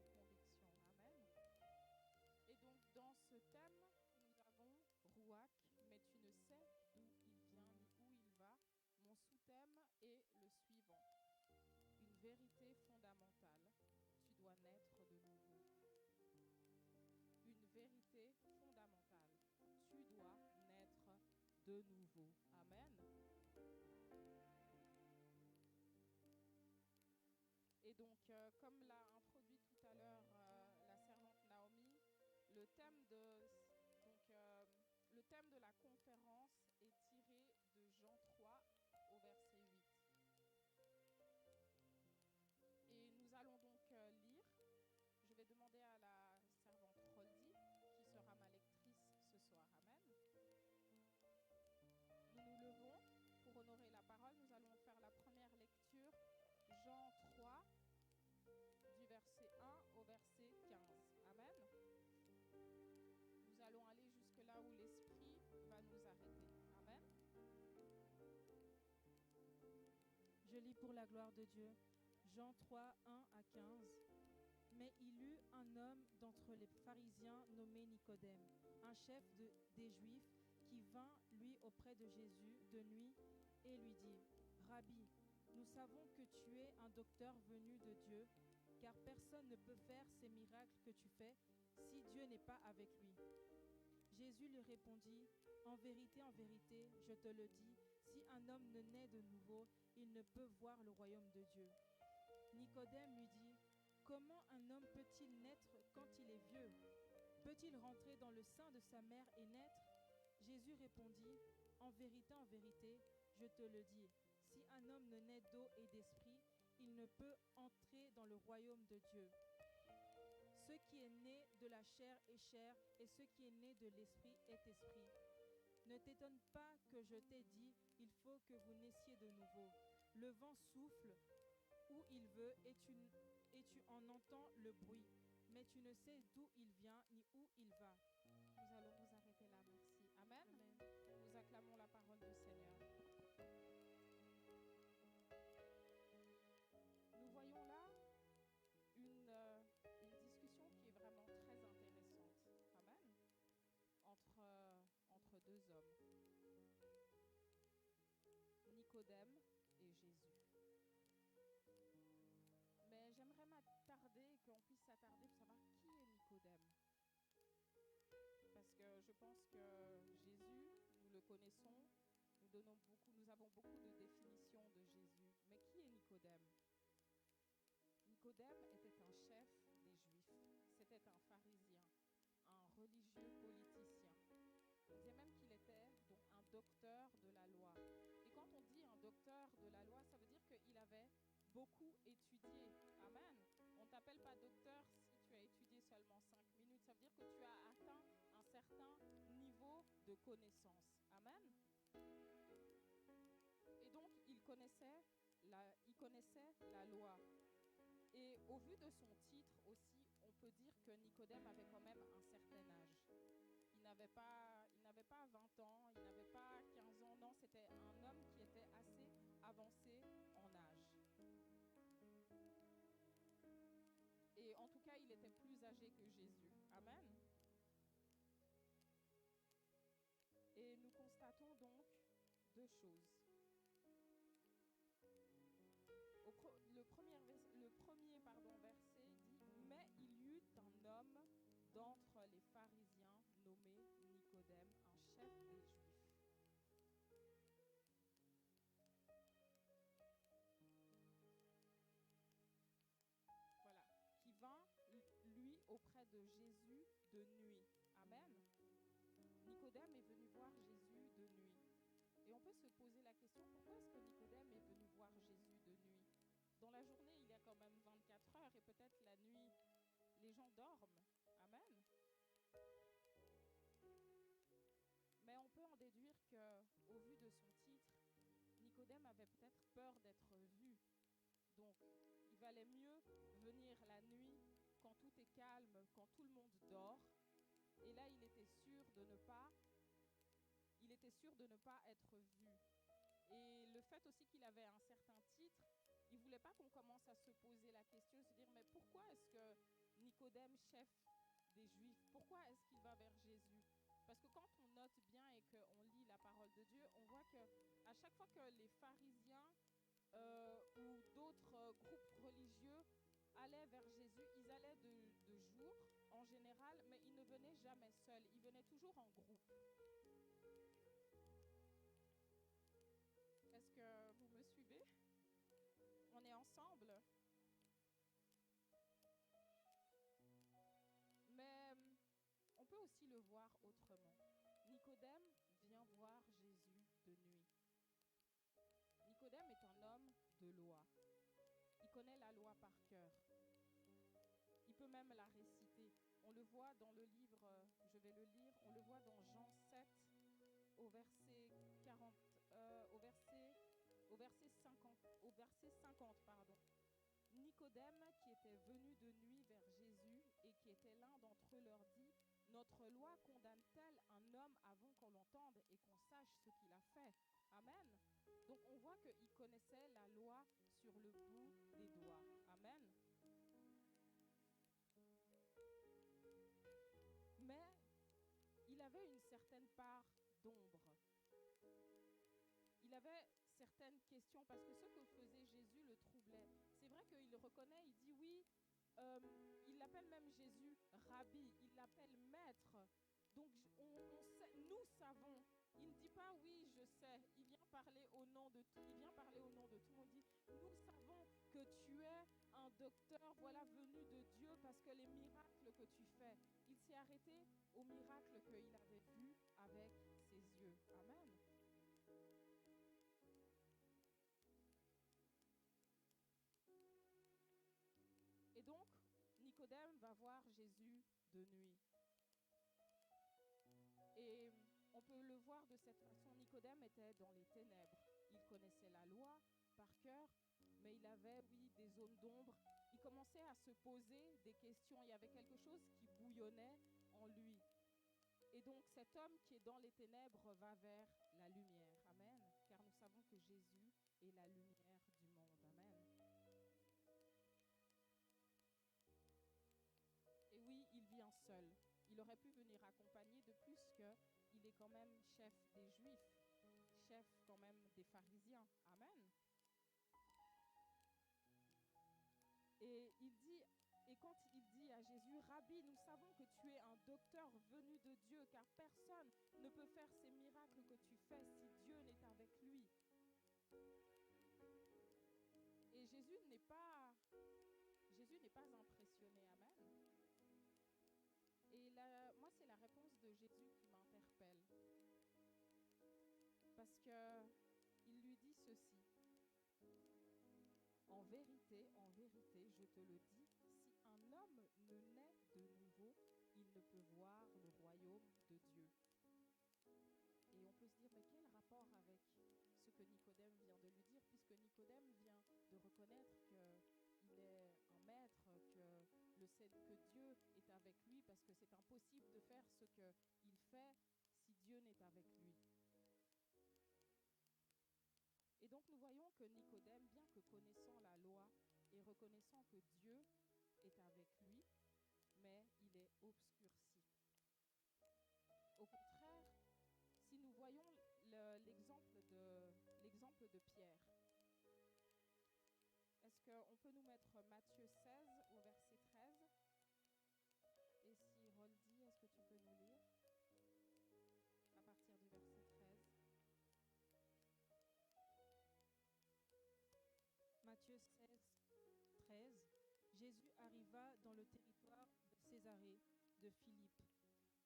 Speaker 2: Amen. Et donc, dans ce thème, nous avons Rouac, mais tu ne sais d'où il vient ni où il va. Mon sous-thème est le suivant. Une vérité fondamentale. Tu dois naître de nouveau. Une vérité fondamentale. Tu dois naître de nouveau. Amen. Et donc, comme l'a introduit tout à l'heure la servante Naomi, le thème de la conférence est tiré de Jean 3 au verset 8. Et nous allons donc lire. Je vais demander à la servante Roldi, qui sera ma lectrice ce soir. Amen. Nous nous levons pour honorer la parole. Nous allons faire la première lecture. Jean 3, du verset 1 au verset 15. Amen. Nous allons aller jusque là où l'Esprit va nous arrêter. Amen.
Speaker 3: Je lis pour la gloire de Dieu. Jean 3, 1 à 15. Mais il eut un homme d'entre les pharisiens nommé Nicodème, un chef des Juifs, qui vint, lui, auprès de Jésus de nuit et lui dit : Rabbi, nous savons que tu es un docteur venu de Dieu, car personne ne peut faire ces miracles que tu fais si Dieu n'est pas avec lui. Jésus lui répondit : en vérité, je te le dis, si un homme ne naît de nouveau, il ne peut voir le royaume de Dieu. Nicodème lui dit : comment un homme peut-il naître quand il est vieux ? Peut-il rentrer dans le sein de sa mère et naître ? Jésus répondit : en vérité, je te le dis, si un homme ne naît d'eau et d'esprit, il ne peut entrer dans le royaume de Dieu. Ce qui est né de la chair est chair, et ce qui est né de l'esprit est esprit. Ne t'étonne pas que je t'ai dit, il faut que vous naissiez de nouveau. Le vent souffle où il veut, et tu en entends le bruit, mais tu ne sais d'où il vient ni où il va.
Speaker 2: Nous allons nous arrêter là, merci. Amen.
Speaker 3: Amen. proclamons la parole du Seigneur. Nous voyons là une discussion qui est vraiment très intéressante. Amen. Entre deux hommes, Nicodème et Jésus. Mais j'aimerais m'attarder, qu'on puisse s'attarder pour savoir qui est Nicodème. Parce que je pense que Jésus, nous le connaissons, nous avons beaucoup de définitions de Jésus. Mais qui est Nicodème? Nicodème était un chef des Juifs. C'était un pharisien, un religieux politicien. On disait même qu'il était donc un docteur de la loi. Et quand on dit un docteur de la loi, ça veut dire qu'il avait beaucoup étudié. Amen. On ne t'appelle pas docteur si tu as étudié seulement 5 minutes. Ça veut dire que tu as atteint un certain niveau de connaissance. Amen. Et donc, il connaissait la loi. Et au vu de son titre aussi, on peut dire que Nicodème avait quand même un certain âge. Il n'avait pas 20 ans, il n'avait pas 15 ans, non, c'était un homme qui était assez avancé en âge. Et en tout cas, il était plus âgé que Jésus. Amen. Et nous constatons donc deux choses. Le premier verset dit « Mais il y eut un homme d'entre les pharisiens nommé Nicodème, un chef des Juifs. » Voilà, qui vint, lui, auprès de Jésus de nuit. Amen. Nicodème est venu voir Jésus de nuit. Et on peut se poser la question, pourquoi est-ce que Nicodème est venu voir Jésus de nuit? Dans la journée, il y a quand même 24 heures et peut-être la nuit, les gens dorment. Amen. Mais on peut en déduire qu'au vu de son titre, Nicodème avait peut-être peur d'être vu. Donc, il valait mieux venir la nuit quand tout est calme, quand tout le monde dort. Et là, il était sûr de ne pas être vu. Et le fait aussi qu'il avait un certain titre, il ne voulait pas qu'on commence à se poser la question, se dire, mais pourquoi est-ce que Nicodème, chef des Juifs, pourquoi est-ce qu'il va vers Jésus? Parce que quand on note bien et qu'on lit la parole de Dieu, on voit qu'à chaque fois que les pharisiens ou d'autres groupes religieux allaient vers Jésus, ils allaient de jour en général, mais ils ne venaient jamais seuls, ils venaient toujours en groupe. Est-ce que vous me suivez? On est ensemble. Mais on peut aussi le voir autrement. Nicodème vient voir Jésus de nuit. Nicodème est un homme de loi. Il connaît la loi par cœur. Il peut même la réciter. On le voit dans le livre, je vais le lire, on le voit dans Jean 7 au verset 50. Nicodème, qui était venu de nuit vers Jésus et qui était l'un d'entre eux, leur dit: notre loi condamne-t-elle un homme avant qu'on l'entende et qu'on sache ce qu'il a fait? Amen. Donc on voit qu'il connaissait la loi sur le bout des doigts. Amen. Mais il avait une certaine part d'ombre. Il avait certaines questions parce que ce que faisait Jésus le troublait. C'est vrai qu'il le reconnaît, il dit oui, il l'appelle même Jésus Rabbi, il l'appelle maître. Donc nous savons, il ne dit pas oui je sais, il vient parler au nom de tout, il vient parler au nom de tout le monde. Il dit nous savons que tu es un docteur, voilà, venu de Dieu parce que les miracles que tu fais. Il s'est arrêté aux miracles qu'il avait vus avec ses yeux. Amen. Et donc, Nicodème va voir Jésus de nuit. Et on peut le voir de cette façon. Nicodème était dans les ténèbres. Il connaissait la loi par cœur, mais il avait, oui, des zones d'ombre. Il commençait à se poser des questions. Il y avait quelque chose qui bouillonnait en lui. Et donc cet homme qui est dans les ténèbres va vers la lumière. Amen. Car nous savons que Jésus est la lumière du monde. Amen. Et oui, il vient seul. Il aurait pu venir accompagné, de plus qu'il est quand même chef des Juifs, chef quand même des pharisiens. Amen. Et quand il dit à Jésus, Rabbi, nous savons que tu es un docteur venu de Dieu, car personne ne peut faire ces miracles que tu fais si Dieu n'est avec lui. Et Jésus n'est pas impressionné. Amen. Et moi, c'est la réponse de Jésus qui m'interpelle. Parce qu'il lui dit ceci. En vérité, je te le dis, si un homme ne naît de nouveau, il ne peut voir le royaume de Dieu. Et on peut se dire, mais quel rapport avec ce que Nicodème vient de lui dire, puisque Nicodème vient de reconnaître qu'il est un maître, que Dieu est avec lui, parce que c'est impossible de faire ce qu'il fait si Dieu n'est avec lui. Et donc nous voyons que Nicodème, bien que connaissant la loi et reconnaissant que Dieu est avec lui, mais il est obscurci. Au contraire, si nous voyons l'exemple de Pierre, est-ce qu'on peut nous mettre Matthieu 16 au verset 13? Et si Roldi, est-ce que tu peux nous lire à partir du verset 13? Matthieu 16, 13. Jésus arriva dans le territoire de Césarée de Philippe.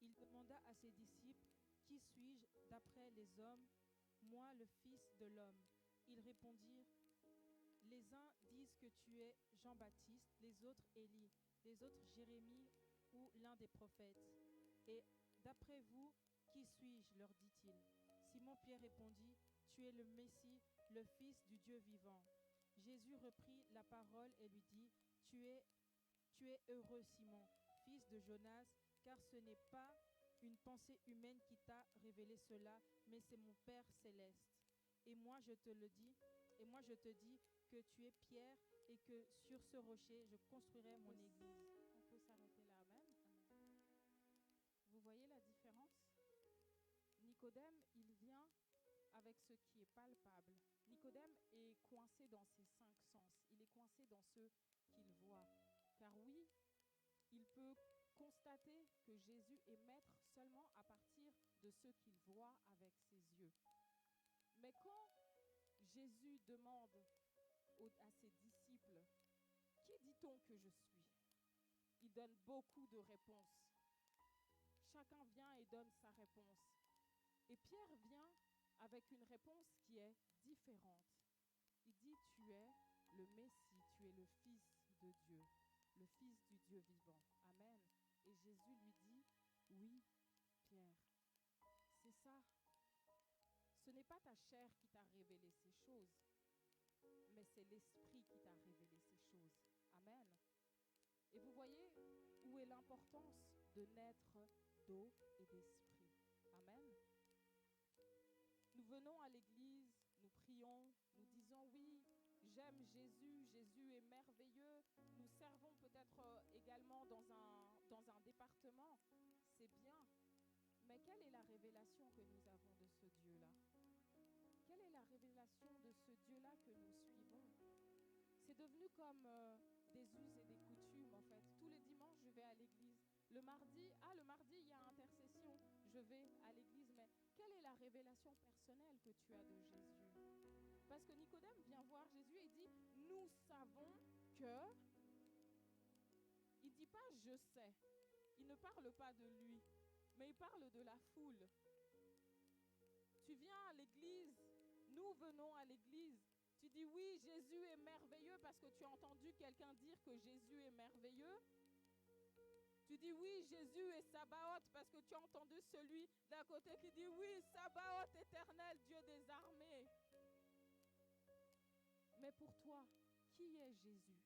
Speaker 3: Il demanda à ses disciples, « Qui suis-je d'après les hommes, moi le Fils de l'homme ?» Ils répondirent, « Les uns disent que tu es Jean-Baptiste, les autres Élie, les autres Jérémie ou l'un des prophètes. Et d'après vous, qui suis-je » leur dit-il. Simon-Pierre répondit, « Tu es le Messie, le Fils du Dieu vivant. » Jésus reprit la parole et lui dit, « Tu es heureux, Simon, fils de Jonas, car ce n'est pas une pensée humaine qui t'a révélé cela, mais c'est mon Père céleste. Et moi je te dis que tu es Pierre et que sur ce rocher je construirai mon église. » On peut s'arrêter là, amen. Vous voyez la différence? Nicodème, il vient avec ce qui est palpable. Nicodème est coincé dans ses 5 sens. Il est coincé dans ce qu'il voit. Car oui, il peut constater que Jésus est maître seulement à partir de ce qu'il voit avec ses yeux. Mais quand Jésus demande à ses disciples, « Qui dit-on que je suis ?» Il donne beaucoup de réponses. Chacun vient et donne sa réponse. Et Pierre vient avec une réponse qui est différente. Il dit, tu es le Messie, tu es le Fils de Dieu, le Fils du Dieu vivant. Amen. Et Jésus lui dit, oui, Pierre, c'est ça. Ce n'est pas ta chair qui t'a révélé ces choses, mais c'est l'Esprit qui t'a révélé ces choses. Amen. Et vous voyez où est l'importance de naître d'eau et d'esprit. Amen. Nous venons à l'église, nous prions, nous disons oui, j'aime Jésus, Jésus est merveilleux. Nous servons peut-être également dans un département, c'est bien. Mais quelle est la révélation que nous avons de ce Dieu-là? Quelle est la révélation de ce Dieu-là que nous suivons? C'est devenu comme des us et des coutumes en fait. Tous les dimanches, je vais à l'église. Le mardi, il y a intercession, je vais à l'église. Mais quelle est la révélation personnelle que tu as de Jésus? Parce que Nicodème vient voir Jésus et dit, nous savons que... Il ne dit pas je sais. Il ne parle pas de lui, mais il parle de la foule. Tu viens à l'église, nous venons à l'église. Tu dis oui, Jésus est merveilleux parce que tu as entendu quelqu'un dire que Jésus est merveilleux. Tu dis oui, Jésus est Sabaoth parce que tu as entendu celui d'à côté qui dit oui, Sabaoth éternel, Dieu des armées. Mais pour toi, qui est Jésus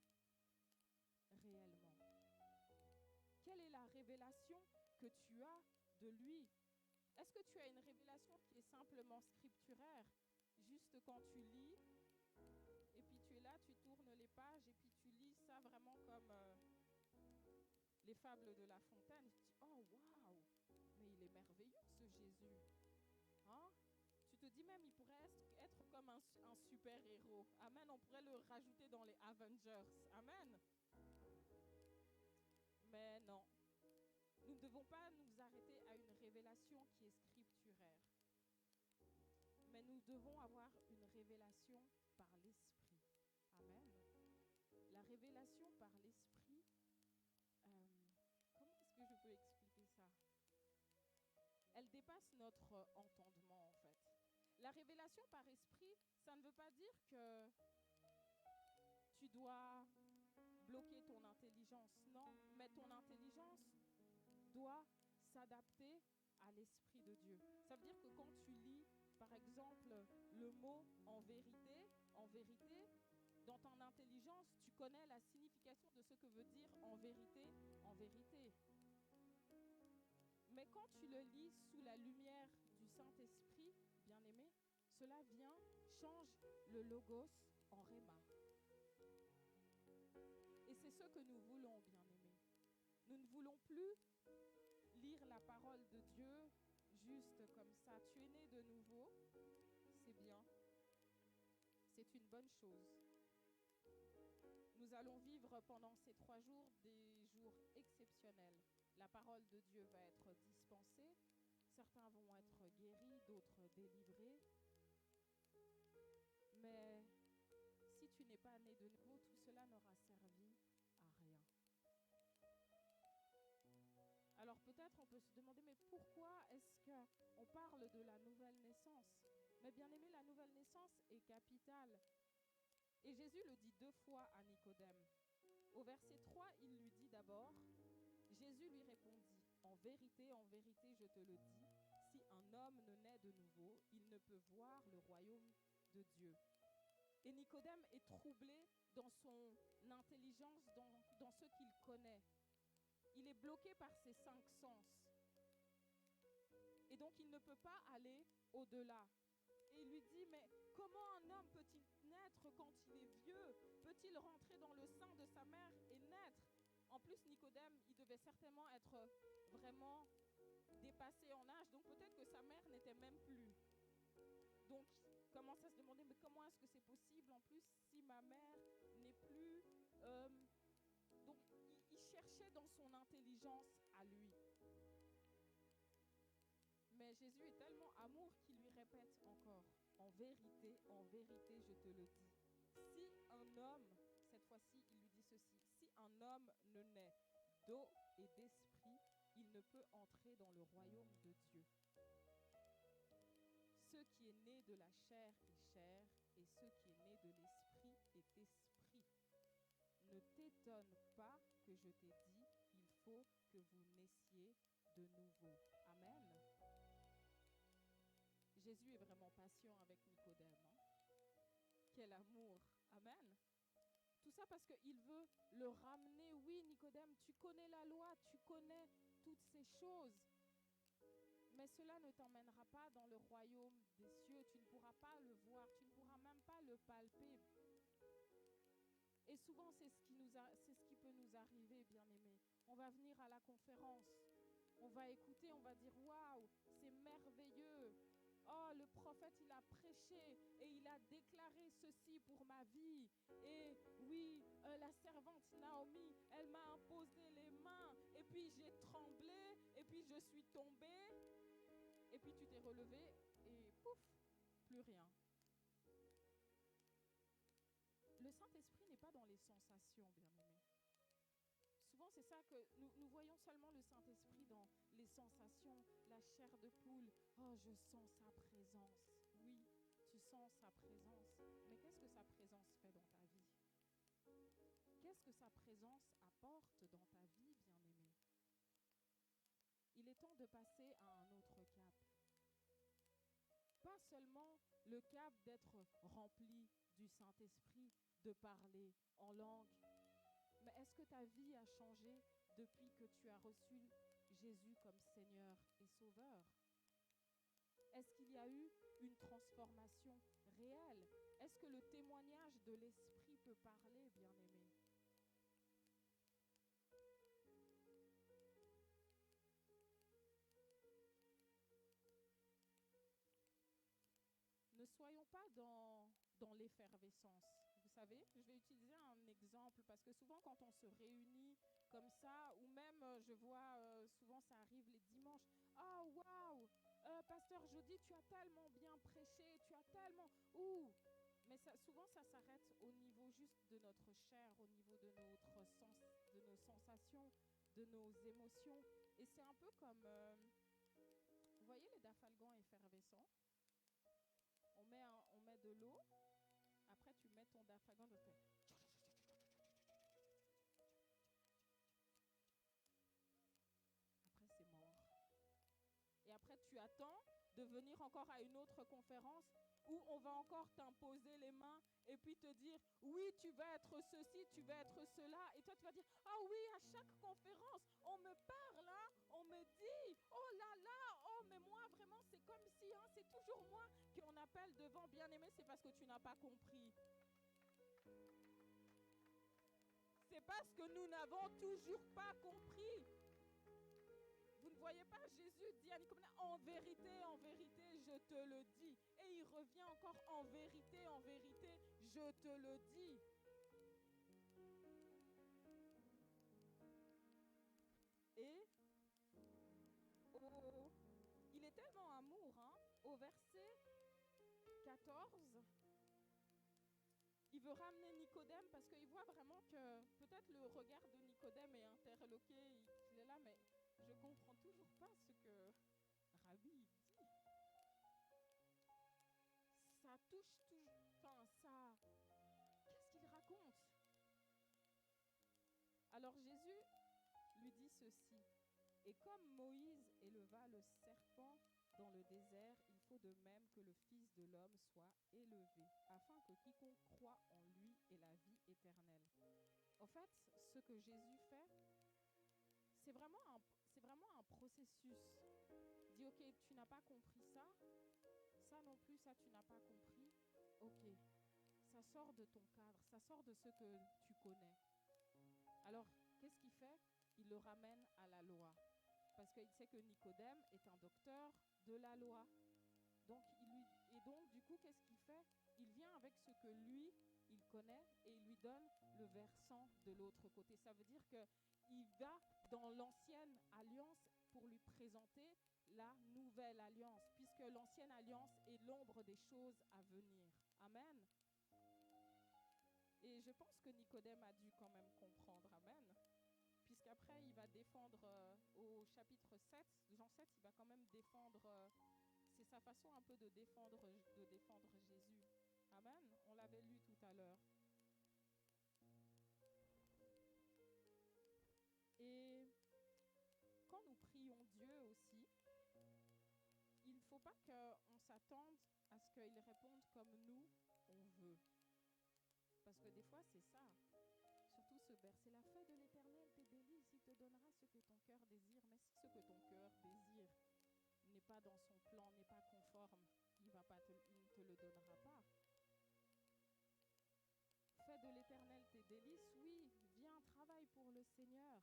Speaker 3: réellement? Quelle est la révélation que tu as
Speaker 4: de lui? Est-ce que tu as une révélation qui est simplement scripturaire, juste quand tu lis, et puis tu es là, tu tournes les pages, et puis tu lis ça vraiment comme les fables de La Fontaine. Tu te dis, oh waouh, mais il est merveilleux ce Jésus. Hein? Tu te dis même, il pourrait être comme un super-héros. Amen, on pourrait le rajouter dans les Avengers. Amen. Mais non, nous ne devons pas nous arrêter à une révélation qui est scripturaire. Mais nous devons avoir une révélation par l'Esprit. Amen. La révélation par l'Esprit, comment est-ce que je peux expliquer ça? Elle dépasse notre entendement en fait. La révélation par esprit, ça ne veut pas dire que tu dois bloquer ton intelligence. Non, mais ton intelligence doit s'adapter à l'Esprit de Dieu. Ça veut dire que quand tu lis, par exemple, le mot en vérité, dans ton intelligence, tu connais la signification de ce que veut dire en vérité, en vérité. Mais quand tu le lis sous la lumière du Saint-Esprit, bien-aimé, cela vient, change le logos en rhéma. Et c'est ce que nous voulons, bien-aimés. Nous ne voulons plus lire la parole de Dieu juste comme ça. Tu es né de nouveau, c'est bien. C'est une bonne chose. Nous allons vivre pendant ces 3 jours des jours exceptionnels. La parole de Dieu va être dispensée. Certains vont être guéris, d'autres délivrés. Mais si tu n'es pas né de nouveau, tout cela n'aura servi à rien. Alors peut-être on peut se demander, mais pourquoi est-ce qu'on parle de la nouvelle naissance? Mais bien aimé, la nouvelle naissance est capitale. Et Jésus le dit 2 fois à Nicodème. Au verset 3, il lui dit d'abord, Jésus lui répondit, en vérité, je te le dis, si un homme ne naît de nouveau, il ne peut voir le royaume de Dieu. Et Nicodème est troublé dans son intelligence, dans ce qu'il connaît. Il est bloqué par ses 5 sens. Et donc il ne peut pas aller au-delà. Et il lui dit, mais comment un homme peut-il naître quand il est vieux? Peut-il rentrer dans le sein de sa mère et naître? En plus, Nicodème, il devait certainement être vraiment dépassé en âge. Donc peut-être que sa mère n'était même plus. Donc il commence à se demander, mais comment est-ce que c'est possible? En plus, si ma mère n'est plus... Donc il cherchait dans son intelligence à lui. Mais Jésus est tellement amour qu'il lui répète encore, en vérité, je te le dis. Si un homme, cette fois-ci, il lui dit ceci, si un homme ne naît d'eau et d'esprit, il ne peut entrer dans le royaume de Dieu. Ce qui est né de la chair est chair, et ce qui est né de l'esprit est esprit. Ne t'étonne pas que je t'ai dit, il faut que vous naissiez de nouveau. Amen. Jésus est vraiment patient avec Nicodème. Quel amour. Amen. Tout ça parce qu'il veut le ramener. Oui, Nicodème, tu connais la loi, tu connais toutes ces choses. Mais cela ne t'emmènera pas dans le royaume des cieux. Tu ne pourras pas le voir, tu ne pourras même pas le palper. Et souvent, c'est ce qui peut nous arriver, bien-aimés. On va venir à la conférence, on va écouter, on va dire « Waouh, c'est merveilleux !» Oh, le prophète, il a prêché et il a déclaré ceci pour ma vie. Et oui, la servante Naomi, elle m'a imposé les mains. Et puis j'ai tremblé. Et puis je suis tombée. Et puis tu t'es relevé et pouf, plus rien. Le Saint-Esprit n'est pas dans les sensations, bien-aimés. Souvent, c'est ça que nous voyons seulement le Saint-Esprit dans les sensations, la chair de poule. Oh, je sens sa présence. Oui, tu sens sa présence. Mais qu'est-ce que sa présence fait dans ta vie? Qu'est-ce que sa présence apporte dans ta vie, bien-aimé? Il est temps de passer à un autre cap. Pas seulement le cap d'être rempli du Saint-Esprit, de parler en langue. Mais est-ce que ta vie a changé depuis que tu as reçu Jésus comme Seigneur et Sauveur? Est-ce qu'il y a eu une transformation réelle? Est-ce que le témoignage de l'Esprit peut parler, bien-aimé? Ne soyons pas dans l'effervescence. Vous savez, je vais utiliser un exemple parce que souvent quand on se réunit comme ça, ou même je vois souvent ça arrive les dimanches, ah waouh, pasteur Jody, tu as tellement bien prêché, tu as tellement... Ouh, mais souvent ça s'arrête au niveau juste de notre chair, au niveau de notre sens, de nos sensations, de nos émotions. Et c'est un peu comme, vous voyez les dafalgans effervescents? On met de l'eau, après tu mets ton dafalgan, après c'est mort. Et après tu attends de venir encore à une autre conférence où on va encore t'imposer les mains et puis te dire oui tu vas être ceci, tu vas être cela, et toi tu vas dire ah oui, à chaque conférence on me parle, hein, on me dit oh là là, oh mais moi vraiment c'est comme si hein, c'est toujours moi qu'on appelle devant. Bien-aimé, c'est parce que tu n'as pas compris. C'est parce que nous n'avons toujours pas compris. Vous ne voyez pas, Jésus dit à Nicodème, en vérité, je te le dis. Et il revient encore, en vérité, je te le dis. Et il est tellement amour, hein, au verset 14, il veut ramener Nicodème parce qu'il voit vraiment que peut-être le regard de Nicodème est interloqué, il est là, mais je ne comprends toujours pas ce que Rabbi dit. Ça touche toujours, enfin ça, qu'est-ce qu'il raconte? Alors Jésus lui dit ceci, et comme Moïse éleva le serpent dans le désert, il faut de même que le Fils de l'homme soit élevé, afin que quiconque croit en lui ait la vie éternelle. En fait, ce que Jésus fait, c'est vraiment un processus. Il dit, ok, tu n'as pas compris ça non plus, ça tu n'as pas compris, ok, ça sort de ton cadre, ça sort de ce que tu connais. Alors, qu'est-ce qu'il fait? Il le ramène à la loi. Parce qu'il sait que Nicodème est un docteur de la loi. Donc, du coup, qu'est-ce qu'il fait? Il vient avec ce que lui, il connaît et il lui donne le versant de l'autre côté. Ça veut dire qu'il va dans l'ancienne alliance pour lui présenter la nouvelle alliance, puisque l'ancienne alliance est l'ombre des choses à venir. Amen. Et je pense que Nicodème a dû quand même comprendre. Amen. Puisqu'après, il va défendre, au chapitre 7, Jean 7, il va quand même défendre, c'est sa façon un peu de défendre Jésus. Amen. On l'avait lu tout à l'heure. Et quand nous prions Dieu aussi, il ne faut pas qu'on s'attende à ce qu'il réponde comme nous, on veut. Parce que des fois, c'est ça. Surtout ce verset, la fête de l'Éternel tes délices, il te donnera ce que ton cœur désire. Mais si ce que ton cœur désire n'est pas dans son plan, n'est pas conforme, il ne te le donnera pas. Fais de l'Éternel tes délices, oui, viens, travaille pour le Seigneur.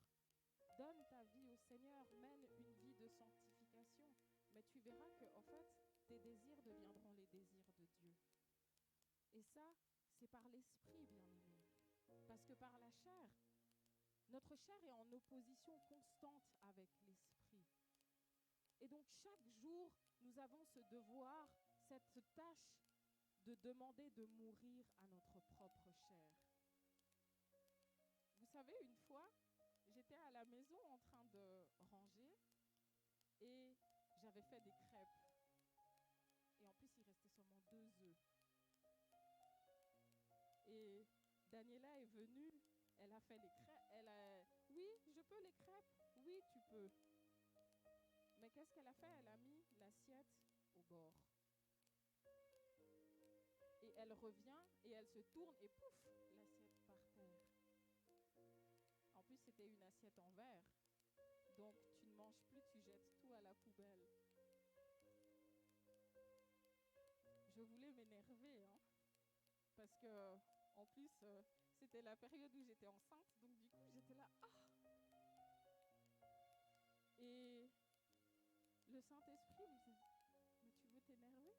Speaker 4: Donne ta vie au Seigneur, mène une vie de sanctification. Mais tu verras que, en fait, tes désirs deviendront les désirs de Dieu. Et ça, c'est par l'esprit, bien-aimé. Parce que par la chair, notre chair est en opposition constante avec l'esprit. Et donc chaque jour, nous avons ce devoir, cette tâche de demander de mourir à notre propre chair. Vous savez, une fois, j'étais à la maison en train de ranger et j'avais fait des crêpes. Et en plus, il restait seulement 2 œufs. Et Daniela est venue, elle a fait les crêpes, oui, je peux les crêpes, oui, tu peux. Mais qu'est-ce qu'elle a fait? Elle a mis l'assiette au bord. Et elle revient et elle se tourne et pouf, l'assiette par terre. En plus, c'était une assiette en verre. Donc, tu ne manges manges plus, tu jettes tout à la poubelle. Je voulais m'énerver, hein, parce que en plus, c'était la période où j'étais enceinte, donc du coup, j'étais là, ah. Et le Saint-Esprit me dit, mais tu veux t'énerver?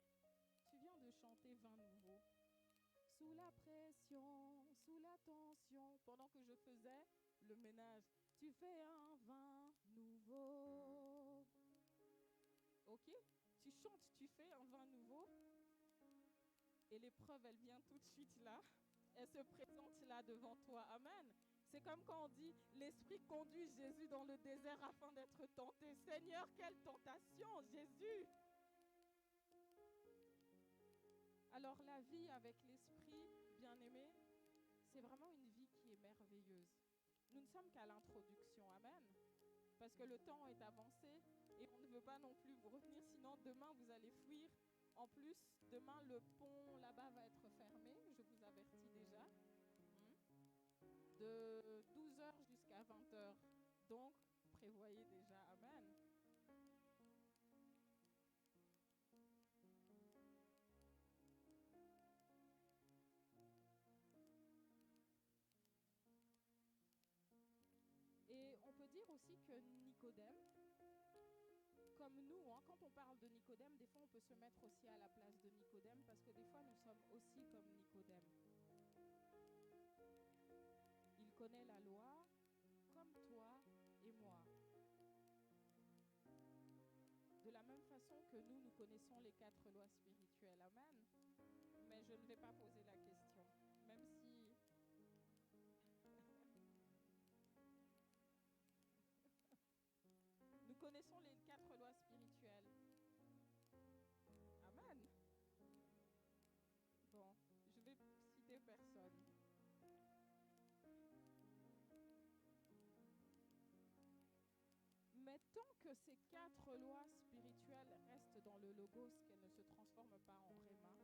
Speaker 4: Tu viens de chanter 20 nouveaux. Sous la pression, sous la tension, pendant que je faisais le ménage, tu fais un vin nouveau. Ok? Tu chantes, tu fais un vin nouveau. Et l'épreuve, elle vient tout de suite là. Elle se présente là devant toi. Amen. C'est comme quand on dit, l'Esprit conduit Jésus dans le désert afin d'être tenté. Seigneur, quelle tentation, Jésus! Alors la vie avec l'Esprit, bien-aimé, c'est vraiment une vie qui est merveilleuse. Nous ne sommes qu'à l'introduction, amen. Parce que le temps est avancé et on ne veut pas non plus vous retenir, sinon demain vous allez fuir. En plus, demain le pont là-bas va être fermé, je vous avertis déjà, de 12h jusqu'à 20h. Donc, prévoyez déjà, amen. Et on peut dire aussi que Nicodème, comme nous, hein, quand on parle de Nicodème, des fois on peut se mettre aussi à la place de Nicodème parce que des fois nous sommes aussi comme Nicodème. Il connaît la loi comme toi et moi. De la même façon que nous connaissons les 4 lois spirituelles. Amen. Mais je ne vais pas poser la question, même si... Nous connaissons les 4 lois spirituelles. Amen. Bon, je vais citer personne. Mais tant que ces 4 lois spirituelles restent dans le logos, qu'elles ne se transforment pas en réma,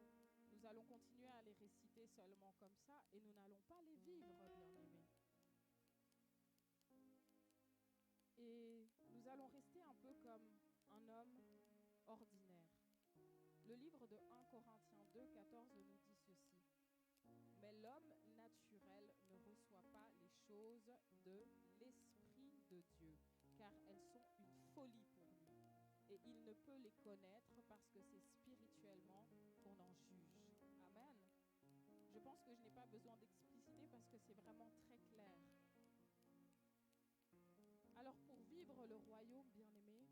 Speaker 4: nous allons continuer à les réciter seulement comme ça et nous n'allons pas les vivre, bien-aimés. Et nous allons rester un peu comme un homme ordinaire. Le livre de 1 Corinthiens 2, 14 nous dit ceci. Mais l'homme naturel ne reçoit pas les choses de l'Esprit de Dieu, car elles sont une folie pour lui. Et il ne peut les connaître parce que c'est spirituellement qu'on en juge. Amen. Je pense que je n'ai pas besoin d'expliciter parce que c'est vraiment très clair. Alors pour vivre le royaume, bien-aimé,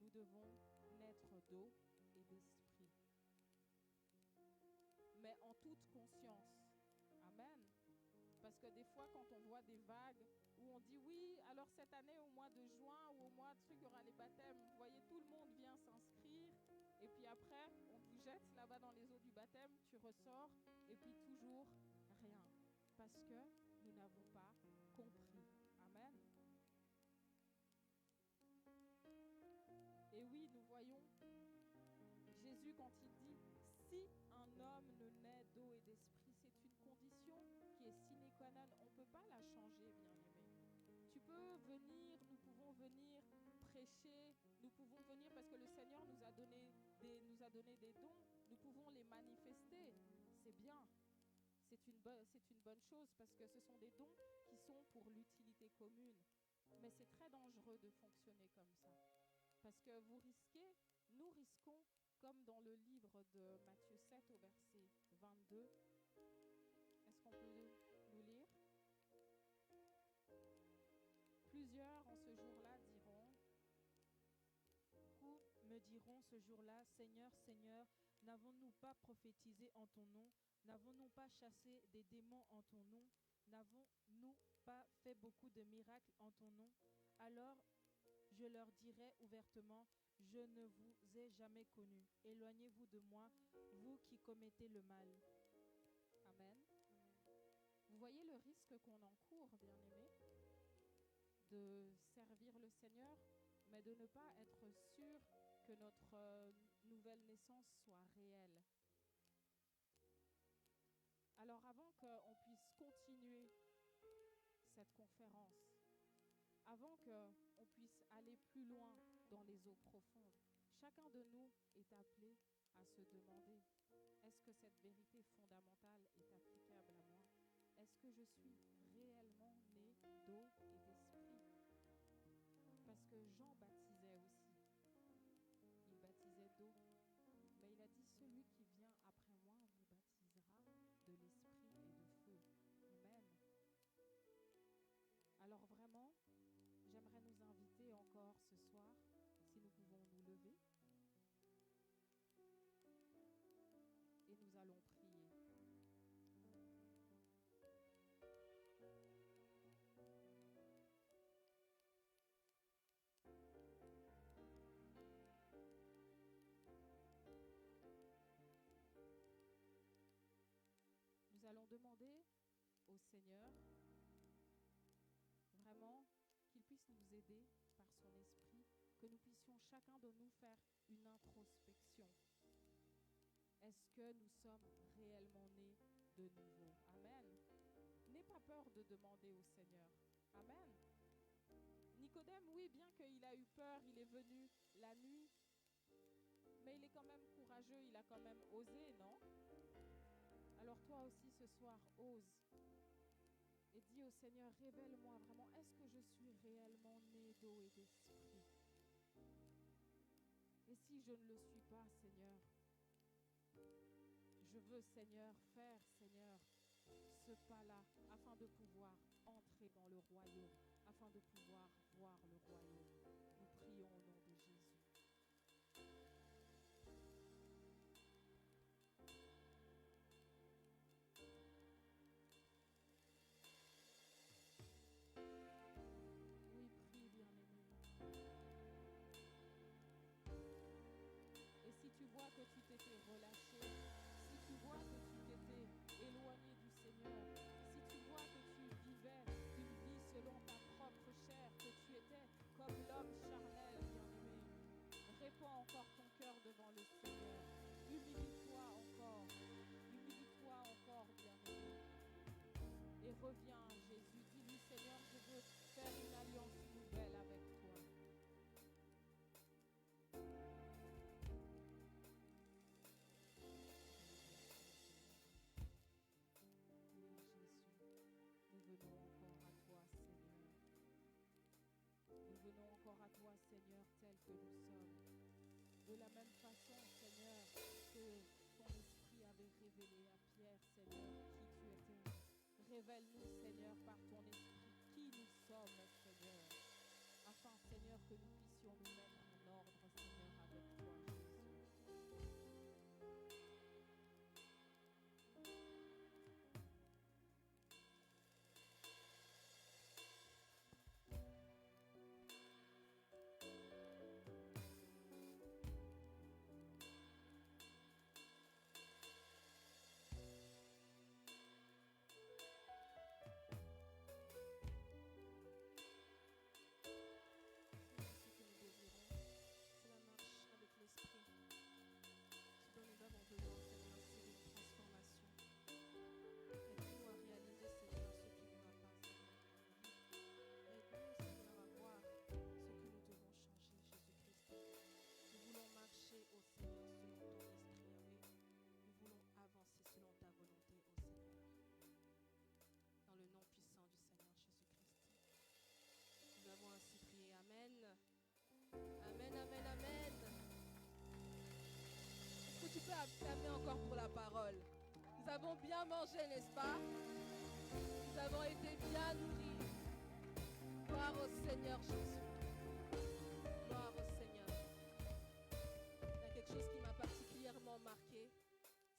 Speaker 4: nous devons naître d'eau et d'esprit. Mais en toute conscience. Amen. Parce que des fois, quand on voit des vagues où on dit oui, alors cette année, au mois de juin ou au mois de truc, il y aura les baptêmes. Vous voyez, tout le monde vient s'inscrire. Et puis après, on vous jette là-bas dans les eaux du baptême, tu ressors. Et puis toujours rien. Parce que nous n'avons pas compris. Amen. Et oui, nous voyons Jésus quand il dit « Si un homme ne naît d'eau et d'esprit », c'est une condition qui est sine qua non. On ne peut pas la changer, bien-aimé. Tu peux venir, nous pouvons venir prêcher, nous pouvons venir parce que le Seigneur nous a donné des dons. Nous pouvons les manifester. C'est bien. C'est une bonne chose parce que ce sont des dons qui sont pour l'utilité commune. Mais c'est très dangereux de fonctionner comme ça. Parce que nous risquons, comme dans le livre de Matthieu 7 au verset 22. Est-ce qu'on peut nous lire? Plusieurs en ce jour-là
Speaker 3: me diront ce jour-là, Seigneur, Seigneur, n'avons-nous pas prophétisé en ton nom? N'avons-nous pas chassé des démons en ton nom? N'avons-nous pas fait beaucoup de miracles en ton nom? Alors je leur dirai ouvertement, je ne vous ai jamais connu. Éloignez-vous de moi, vous qui commettez le mal.
Speaker 4: Amen. Vous voyez le risque qu'on encourt, bien-aimés, de servir le Seigneur, mais de ne pas être sûr que notre nouvelle naissance soit réelle. Alors avant qu'on puisse continuer cette conférence, avant qu'on puisse aller plus loin dans les eaux profondes, chacun de nous est appelé à se demander, est-ce que cette vérité fondamentale est applicable à moi? Est-ce que je suis réellement né d'eau et d'esprit? Parce que Jean baptisait aussi. Il baptisait d'eau. Mais il a dit, celui qui vient après moi vous baptisera de l'esprit et de feu. Amen. Alors vraiment, j'aimerais nous inviter encore ce soir, si nous pouvons nous lever. Et nous allons prier. Nous allons demander au Seigneur vraiment qu'il puisse nous aider par son esprit, que nous puissions chacun de nous faire une introspection. Est-ce que nous sommes réellement nés de nouveau? Amen. N'aie pas peur de demander au Seigneur. Amen. Nicodème, oui, bien qu'il a eu peur, il est venu la nuit, mais il est quand même courageux, il a quand même osé, non? Alors toi aussi ce soir, ose et dis au Seigneur, révèle-moi vraiment, est-ce que je suis réellement né d'eau et d'esprit? Et si je ne le suis pas, Seigneur, je veux, Seigneur, faire, Seigneur, ce pas-là afin de pouvoir entrer dans le royaume, afin de pouvoir voir le royaume. Nous prions au nom de Jésus. Oui, prie, bien-aimé. Et si tu vois que tu t'étais relâché, si tu vois que tu t'étais éloigné du Seigneur, si tu vois que tu vivais une vie selon ta propre chair, que tu étais comme l'homme charnel, bien-aimé, répands encore ton cœur devant le Seigneur. Humilie-toi encore, bien-aimé. Et reviens à Jésus. Dis-lui, Seigneur, je veux faire une alliance nouvelle avec toi. Nous venons encore à toi, Seigneur, tel que nous sommes. De la même façon, Seigneur, que ton esprit avait révélé à Pierre, Seigneur, qui tu étais. Révèle-nous, Seigneur, par ton esprit, qui nous sommes, Seigneur. Afin, Seigneur, que nous puissions nous mettre en ordre, Seigneur, avec toi, Jésus.
Speaker 1: Ainsi prier. Amen. Amen, amen, amen. Est-ce que tu peux acclamer encore pour la parole? Nous avons bien mangé, n'est-ce pas? Nous avons été bien nourris. Gloire au Seigneur Jésus. Gloire au Seigneur. Il y a quelque chose qui m'a particulièrement marqué.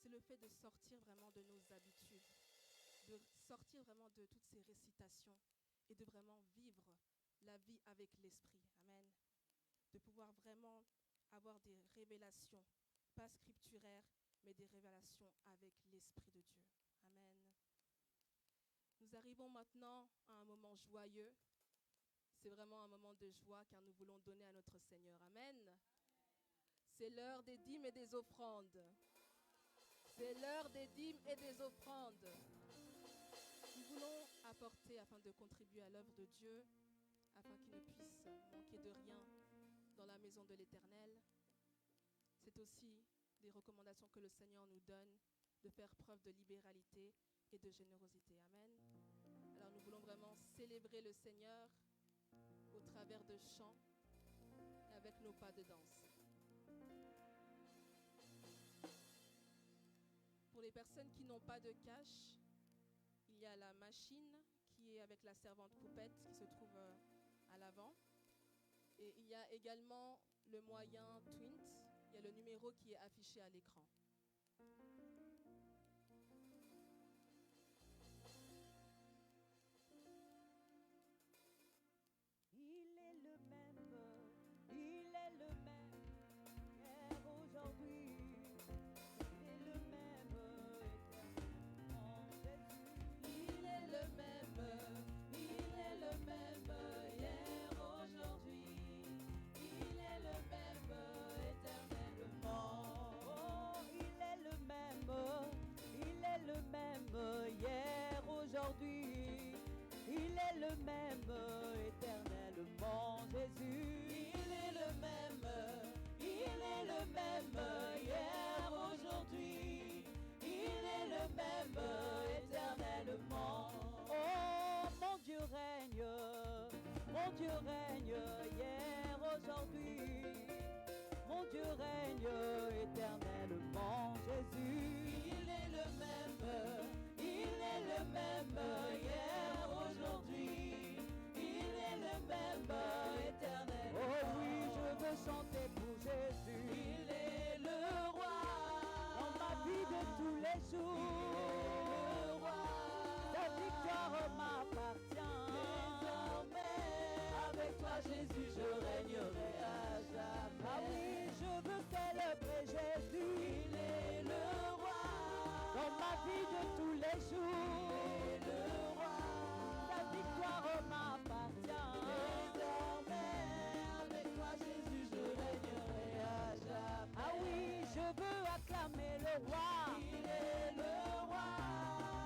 Speaker 1: C'est le fait de sortir vraiment de nos habitudes. De sortir vraiment de toutes ces récitations. Et de vraiment vivre la vie avec l'esprit. Amen. De pouvoir vraiment avoir des révélations, pas scripturaires, mais des révélations avec l'Esprit de Dieu. Amen. Nous arrivons maintenant à un moment joyeux. C'est vraiment un moment de joie car nous voulons donner à notre Seigneur. Amen. C'est l'heure des dîmes et des offrandes. C'est l'heure des dîmes et des offrandes. Nous voulons apporter afin de contribuer à l'œuvre de Dieu, afin qu'ils ne puissent manquer de rien dans la maison de l'Éternel. C'est aussi des recommandations que le Seigneur nous donne de faire preuve de libéralité et de générosité. Amen. Alors nous voulons vraiment célébrer le Seigneur au travers de chants et avec nos pas de danse. Pour les personnes qui n'ont pas de cash, il y a la machine qui est avec la servante poupette qui se trouve à l'avant. Et il y a également le moyen Twint. Il y a le numéro qui est affiché à l'écran.
Speaker 2: Il est le même, il est le même, hier, aujourd'hui. Il est le même, éternellement, Jésus. Il est le même, il est le même, hier, aujourd'hui. Il est le même, éternellement. Oh, il est le même, il est le même, hier, aujourd'hui. Il est le même, éternellement, Jésus. Il est le même, hier, aujourd'hui. Il est le même, éternellement. Oh, mon Dieu règne, hier, aujourd'hui. Mon Dieu règne éternellement, Jésus. Il est le même, hier, aujourd'hui. Il est le même, éternel. Oh oui, je veux chanter pour Jésus. Il est le roi dans ma vie de tous les jours. Le roi, ta victoire m'appartient. Désormais, avec toi, Jésus, je régnerai à jamais. Ah oui, je veux célébrer Jésus. Il est le roi dans ma vie de tous les jours. Il est le roi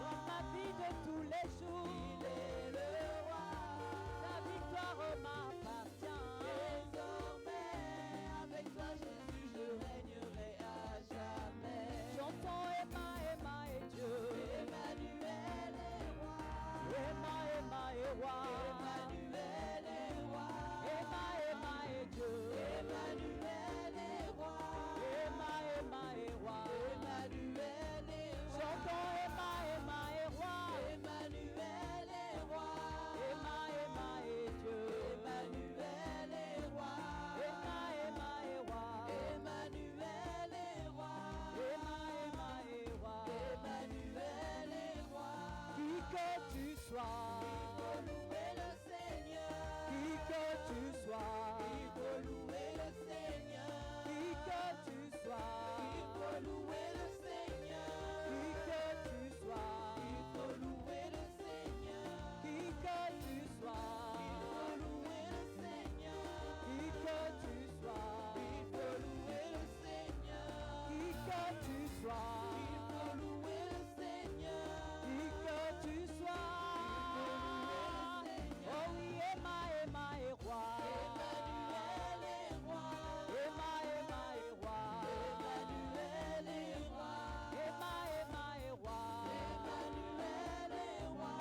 Speaker 2: dans ma vie de tous les jours. Il est le roi, ta victoire m'appartient. Désormais, avec toi Jésus, je régnerai à jamais. Chantons Emma, Emma et Dieu. Emmanuel est roi. Emma, Emma est roi. Emmanuel est roi. Emma, Emma est Dieu. Emmanuel est roi. Emma, Emma est roi. Chantons Emma, Emma est roi. Emmanuel est roi. Emma, Emma est Dieu. Emmanuel est roi. Emma, Emma est roi. Emmanuel est roi. Emma, Emma est roi. Emmanuel est roi. Qui que tu sois, il faut louer le Seigneur. Qui que tu sois, il faut louer le Seigneur. Qui que tu sois, il faut louer le Seigneur. Qui que tu sois, il faut louer le Seigneur. Qui que tu sois, il faut louer le Seigneur. Qui que tu sois, il faut louer le Seigneur. Qui que tu sois, il faut louer le Seigneur. Qui que tu sois, oh oui, Emma, Emma est roi. Emmanuel est roi. Emma, Emma est roi. Emmanuel est roi. Emma, Emma est roi. Emmanuel est roi.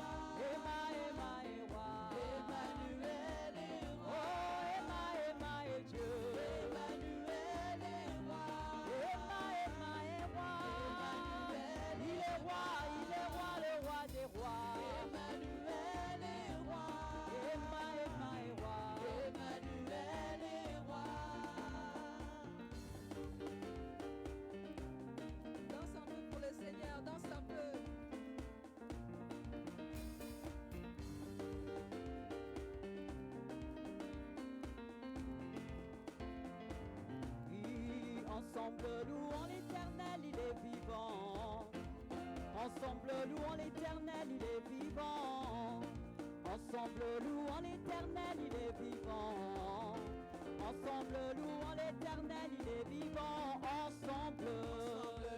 Speaker 2: Emma, Emma est roi. Emmanuel est roi. Oh, Emma, Emma est Dieu. Emmanuel est roi. Emma, Emma est roi. Il est roi, le roi des rois. Emmanuel est roi. Emma, Emma est roi. Emmanuel est roi.
Speaker 1: Danse un peu pour le Seigneur, danse un peu.
Speaker 2: Oui, ensemble louons l'Éternel, il est vivant. Ensemble louons l'Éternel, il est vivant. Ensemble louons l'Éternel, il est vivant. Ensemble louons l'Éternel, il est vivant. Ensemble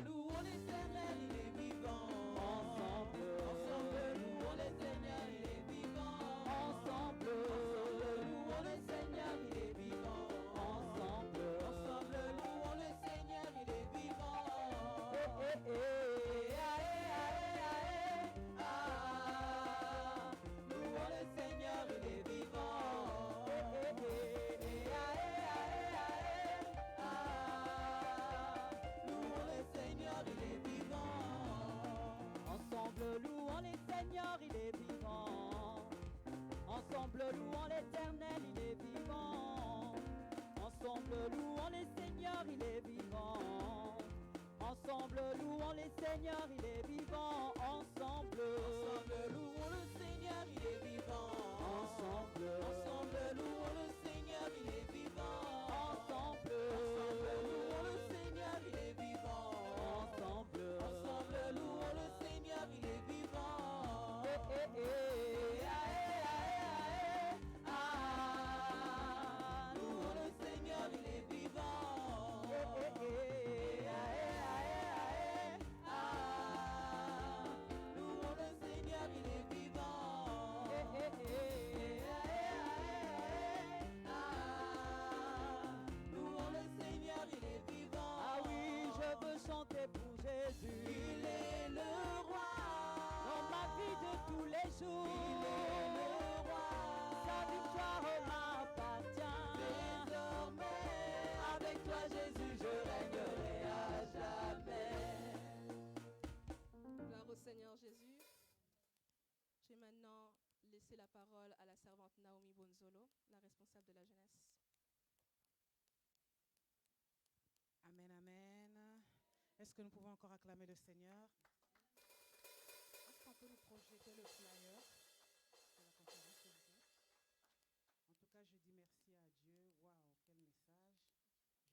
Speaker 2: louons l'Éternel, il est vivant. Ensemble louons l'Éternel, il est vivant. Ensemble louons Seigneur, il est vivant. Ensemble, louons le Seigneur, il est vivant. Ensemble, louons le Seigneur, il est vivant. Ensemble, louons le Seigneur, il est vivant. Ensemble, louons le Seigneur, il est vivant. Louons le Seigneur, il est vivant. Louons le Seigneur, il est vivant. Louons le Seigneur, il est vivant. Ah oui, je veux chanter pour Jésus. Il est le roi. Dans ma vie de tous les jours. Il est le roi. Sa victoire m'appartient. Désormais, avec toi Jésus, je régnerai à jamais.
Speaker 1: Gloire au Seigneur Jésus. Je vais maintenant laisser la parole à la servante Naomi Bonzolo, la responsable de la jeunesse.
Speaker 5: Amen, amen. Est-ce que nous pouvons encore acclamer le Seigneur? Est-ce qu'on peut nous projeter le flyer de la conférence, s'il vous plaît? En tout cas, je dis merci à Dieu. Waouh, quel message.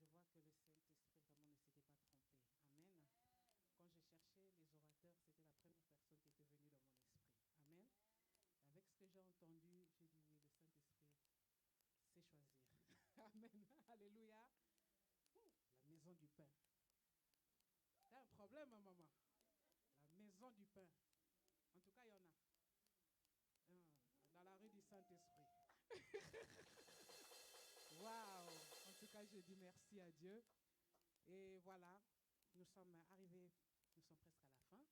Speaker 5: Je vois que le Saint-Esprit vraiment ne s'était pas trompé. Amen. Quand j'ai cherché les orateurs, c'était la première personne qui était venue dans mon esprit. Amen. Avec ce que j'ai entendu, j'ai dit oui, le Saint-Esprit sait choisir. Amen. Alléluia. La maison du pain. T'as un problème, hein, maman? La maison du pain. En tout cas, il y en a. Dans la rue du Saint-Esprit. Waouh! En tout cas, je dis merci à Dieu. Et voilà, nous sommes arrivés, nous sommes presque à la fin.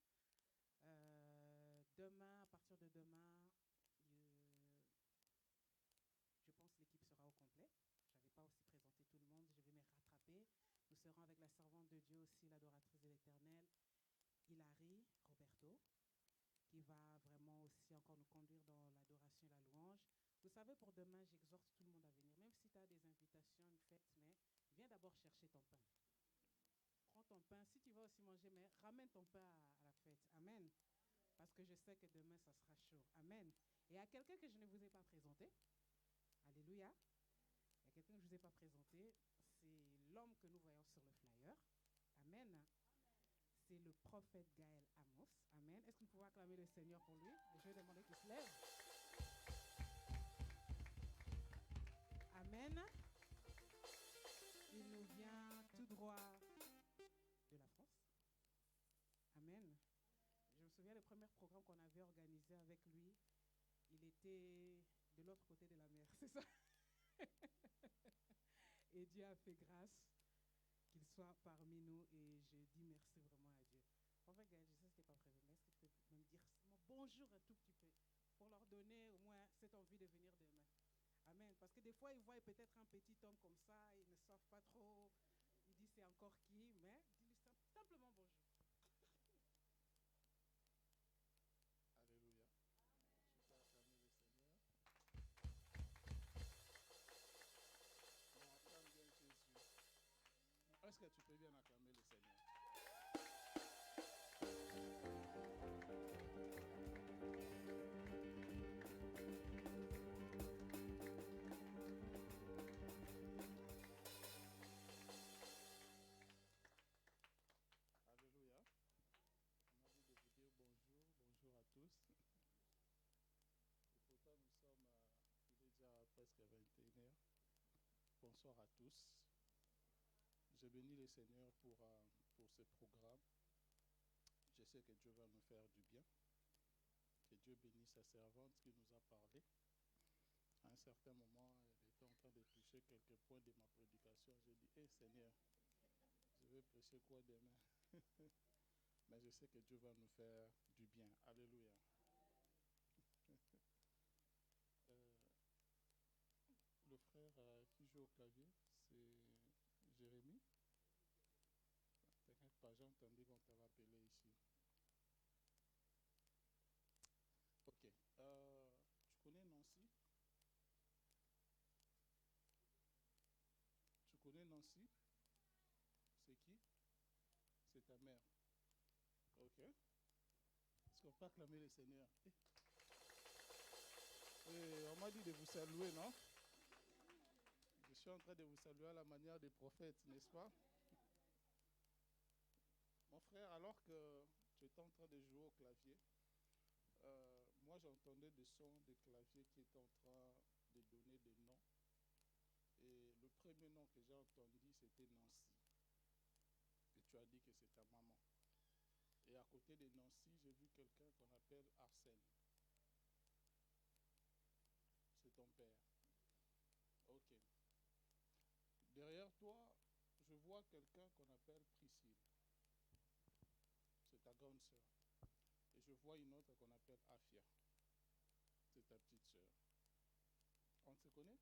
Speaker 5: Demain, à partir de demain, je pense que l'équipe sera au complet. Je n'avais pas aussi présenté tout le monde, je vais me rattraper. Nous serons avec la servante de Dieu aussi, l'adoratrice de l'Éternel, Hilary Roberto, qui va vraiment aussi encore nous conduire dans l'adoration et la louange. Vous savez, pour demain, j'exhorte tout le monde à venir. Même si tu as des invitations, une fête, mais viens d'abord chercher ton pain. Prends ton pain. Si tu vas aussi manger, mais ramène ton pain à la fête. Amen. Parce que je sais que demain, ça sera chaud. Amen. Et à quelqu'un que je ne vous ai pas présenté, alléluia, il y a quelqu'un que je ne vous ai pas présenté, c'est l'homme que nous voyons sur le flyer. Amen. C'est le prophète Gaël Amos. Amen. Est-ce que nous pouvons acclamer le Seigneur pour lui? Je vais demander qu'il se lève. Amen. Il nous vient tout droit de la France. Amen. Je me souviens des premiers programmes qu'on avait organisés avec lui. Il était de l'autre côté de la mer, c'est ça? Et Dieu a fait grâce qu'il soit parmi nous et je dis merci vraiment à Dieu. En fait, Gaël, je sais que ce n'était pas prévu, mais est-ce que tu peux même dire bonjour un tout petit peu pour leur donner au moins cette envie de venir demain? Amen. Parce que des fois, ils voient peut-être un petit homme comme ça, ils ne savent pas trop. Ils disent c'est encore qui, mais dis-lui simplement bonjour.
Speaker 6: Alléluia. Tu peux acclamer le Seigneur. On acclame bien Jésus. Est-ce que tu peux bien acclamer le Seigneur? Alléluia. On a envie de vous dire bonjour, bonjour à tous. Et pourtant, nous sommes, il est déjà presque 21h. Bonsoir à tous. Je bénis le Seigneur pour ce programme. Je sais que Dieu va nous faire du bien. Que Dieu bénisse sa servante qui nous a parlé. À un certain moment, elle était en train de toucher quelques points de ma prédication. J'ai dit, hé Seigneur, je vais prêcher quoi demain? Mais je sais que Dieu va nous faire du bien. Alléluia. Le frère qui joue au clavier, c'est Jérémie. T'inquiète pas, j'ai entendu qu'on t'avait appelé ici. Ok. Tu connais Nancy? Tu connais Nancy? C'est qui? C'est ta mère. Est-ce qu'on peut acclamer le Seigneur? On m'a dit de vous saluer, non? Je suis en train de vous saluer à la manière des prophètes, n'est-ce pas? Mon frère, alors que tu étais en train de jouer au clavier, moi j'entendais des sons de clavier qui étaient en train de donner des noms. Et le premier nom que j'ai entendu, c'était Nancy. Et tu as dit que c'est ta maman. Et à côté de Nancy, j'ai vu quelqu'un qu'on appelle Arsène. C'est ton père. Ok. Derrière toi, je vois quelqu'un qu'on appelle Priscille. C'est ta grande sœur. Et je vois une autre qu'on appelle Afia. C'est ta petite sœur. On se connaît?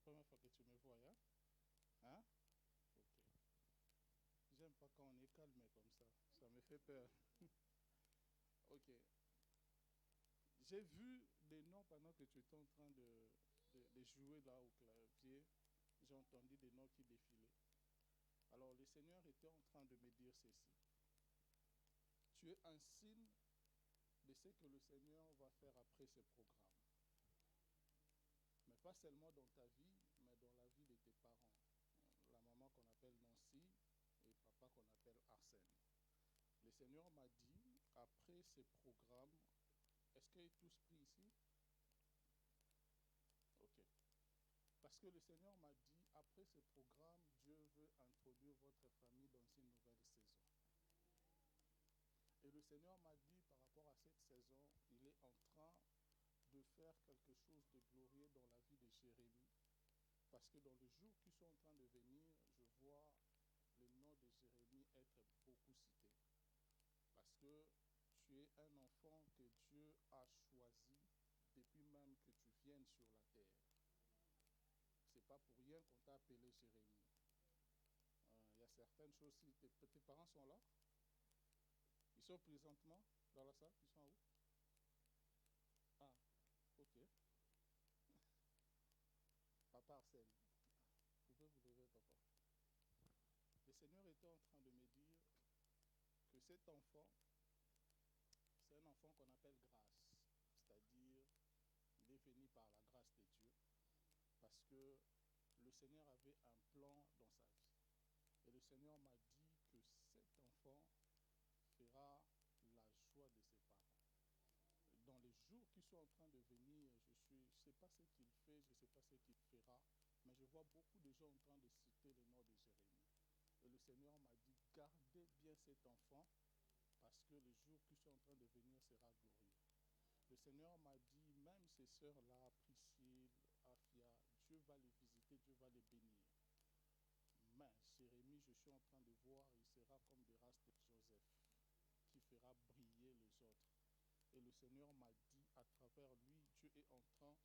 Speaker 6: C'est la première fois que tu me vois, hein? Hein? Ok. J'aime pas quand on est calme comme ça. Ça me fait peur. Ok. J'ai vu des noms pendant que tu étais en train de jouer là au clavier. J'ai entendu des noms qui défilaient. Alors le Seigneur était en train de me dire ceci. Tu es un signe de ce que le Seigneur va faire après ce programme. Mais pas seulement dans ta vie, mais dans la vie de tes parents. La maman qu'on appelle Nancy et papa qu'on appelle Arsène. Le Seigneur m'a dit, après ce programme, est-ce qu'ils sont tous pris ici? Ok. Parce que le Seigneur m'a dit, après ce programme, Dieu veut introduire votre famille dans une nouvelle saison. Et le Seigneur m'a dit, par rapport à cette saison, il est en train de faire quelque chose de glorieux dans la vie de Jérémie. Parce que dans les jours qui sont en train de venir, je vois le nom de Jérémie être beaucoup cité. Parce que tu es un enfant que Dieu a choisi depuis même que tu viennes sur la terre. C'est pas pour rien qu'on t'a appelé Jérémie. Il y a certaines choses, si tes parents sont là, ils sont présentement dans la salle, ils sont où? Ah, ok. Papa Arsène, vous pouvez vous lever, papa. Le Seigneur était en train de me dire que cet enfant, c'est un enfant qu'on appelle grâce. C'est-à-dire, il est venu par la grâce de Dieu. Parce que le Seigneur avait un plan dans sa vie. Et le Seigneur m'a dit que cet enfant fera la joie de ses parents. Dans les jours qui sont en train de venir, je ne sais pas ce qu'il fait, je ne sais pas ce qu'il fera, mais je vois beaucoup de gens en train de citer le nom de Jérémie. Et le Seigneur m'a dit, gardez bien cet enfant, parce que les jours qui sont en train de venir sera glorieux. Le Seigneur m'a dit, même ces sœurs-là, Priscille, Afia, Dieu va les visiter, Dieu va les bénir. Mais Jérémie, je suis en train de voir, il sera comme des races de Joseph, qui fera briller les autres. Et le Seigneur m'a dit, à travers lui, Dieu est en train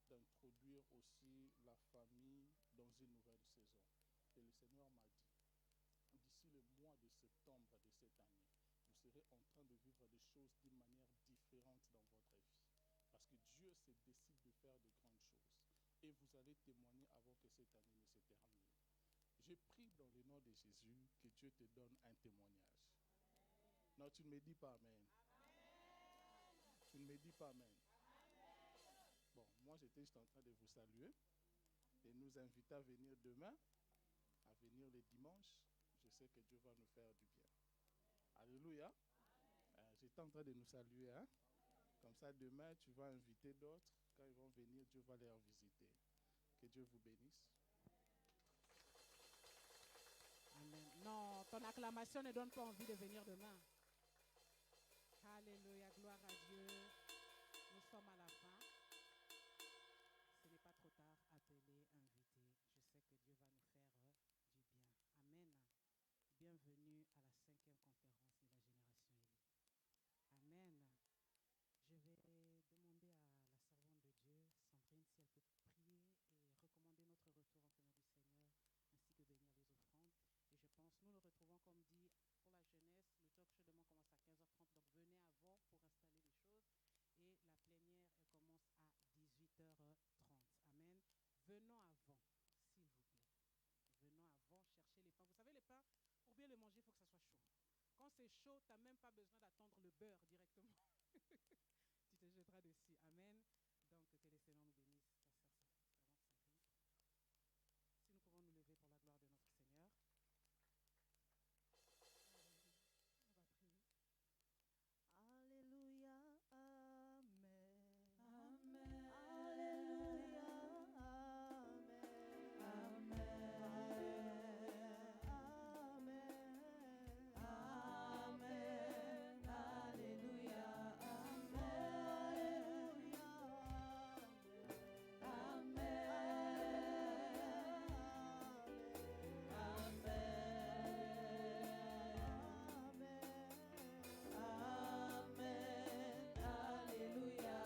Speaker 6: d'introduire aussi la famille dans une nouvelle saison. Et le Seigneur m'a dit, d'ici le mois de septembre de cette année, vous serez en train de vivre des choses d'une manière différente dans votre vie. Parce que Dieu se décide de faire de grandes choses. Et vous allez témoigner avant que cette année ne se termine. Je prie dans le nom de Jésus que Dieu te donne un témoignage. Non, tu ne me dis pas Amen. Tu ne me dis pas Amen. Bon, moi j'étais juste en train de vous saluer et nous inviter à venir demain, à venir le dimanche. Je sais que Dieu va nous faire du bien. Alléluia. J'étais en train de nous saluer. Hein? Comme ça, demain, tu vas inviter d'autres. Quand ils vont venir, Dieu va les visiter. Que Dieu vous bénisse.
Speaker 5: Amen. Non, ton acclamation ne donne pas envie de venir demain. Alléluia, gloire à Dieu. Nous sommes à la fin. Ce n'est pas trop tard, appelé, invité. Je sais que Dieu va nous faire du bien. Amen. Bienvenue à la 5e conférence de la génération Élie. Amen. Je vais demander à la servante de Dieu, Sandrine, si elle peut prier et recommander notre retour en commun du Seigneur, ainsi que bénir les offrandes. Et je pense, nous nous retrouvons, comme dit, pour la jeunesse, le talk show de c'est chaud, tu n'as même pas besoin d'attendre le beurre directement. Tu te jetteras dessus. Amen. Donc, que le Seigneur nous bénisse, ta sœur Sandrine. Si nous pouvons nous lever pour la gloire de notre Seigneur. On va prier.
Speaker 2: Alléluia,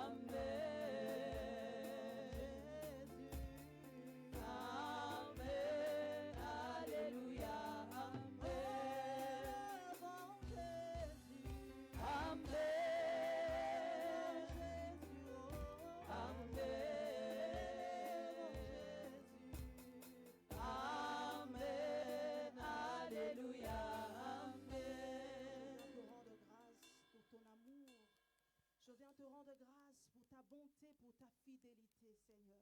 Speaker 2: Amen.
Speaker 3: Amen.
Speaker 2: Alléluia, Amen. Amen. Amen. Amen. Alléluia, Amen. Je viens te rendre grâce pour ta bonté, pour ta fidélité, Seigneur.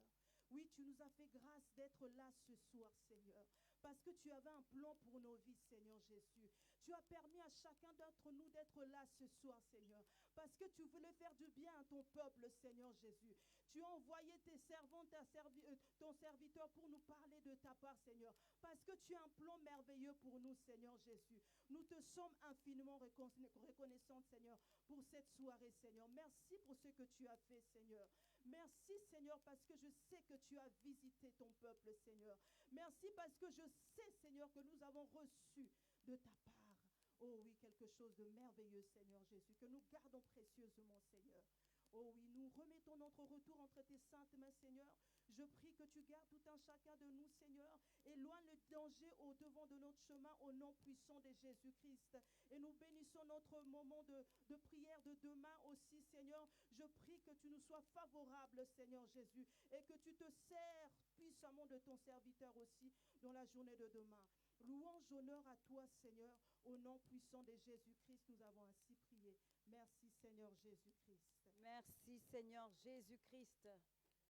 Speaker 2: Oui, tu nous as fait grâce d'être là ce soir, Seigneur, parce que tu avais un plan pour nos vies, Seigneur Jésus. Tu as permis à chacun d'entre nous d'être là ce soir, Seigneur, parce que tu voulais faire du bien à ton peuple, Seigneur Jésus. Tu as envoyé tes servants, ton serviteur pour nous parler de ta part, Seigneur, parce que tu as un plan merveilleux pour nous, Seigneur Jésus. Nous te sommes infiniment reconnaissants, Seigneur, pour cette soirée, Seigneur. Merci pour ce que tu as fait, Seigneur. Merci, Seigneur, parce que je sais que tu as visité ton peuple, Seigneur. Merci parce que je sais, Seigneur, que nous avons reçu de ta part, oh oui, quelque chose de merveilleux, Seigneur Jésus, que nous gardons précieusement, Seigneur. Oh oui, nous remettons notre retour entre tes saintes mains, Seigneur. Je prie que tu gardes tout un chacun de nous, Seigneur. Éloigne le danger au devant de notre chemin au nom puissant de Jésus-Christ. Et nous bénissons notre moment de prière de demain aussi, Seigneur. Je prie que tu nous sois favorable, Seigneur Jésus, et que tu te sers puissamment de ton serviteur aussi dans la journée de demain. Louange, honneur à toi, Seigneur. Au nom puissant de Jésus-Christ, nous avons ainsi prié. Merci, Seigneur Jésus-Christ.
Speaker 7: Merci Seigneur Jésus-Christ.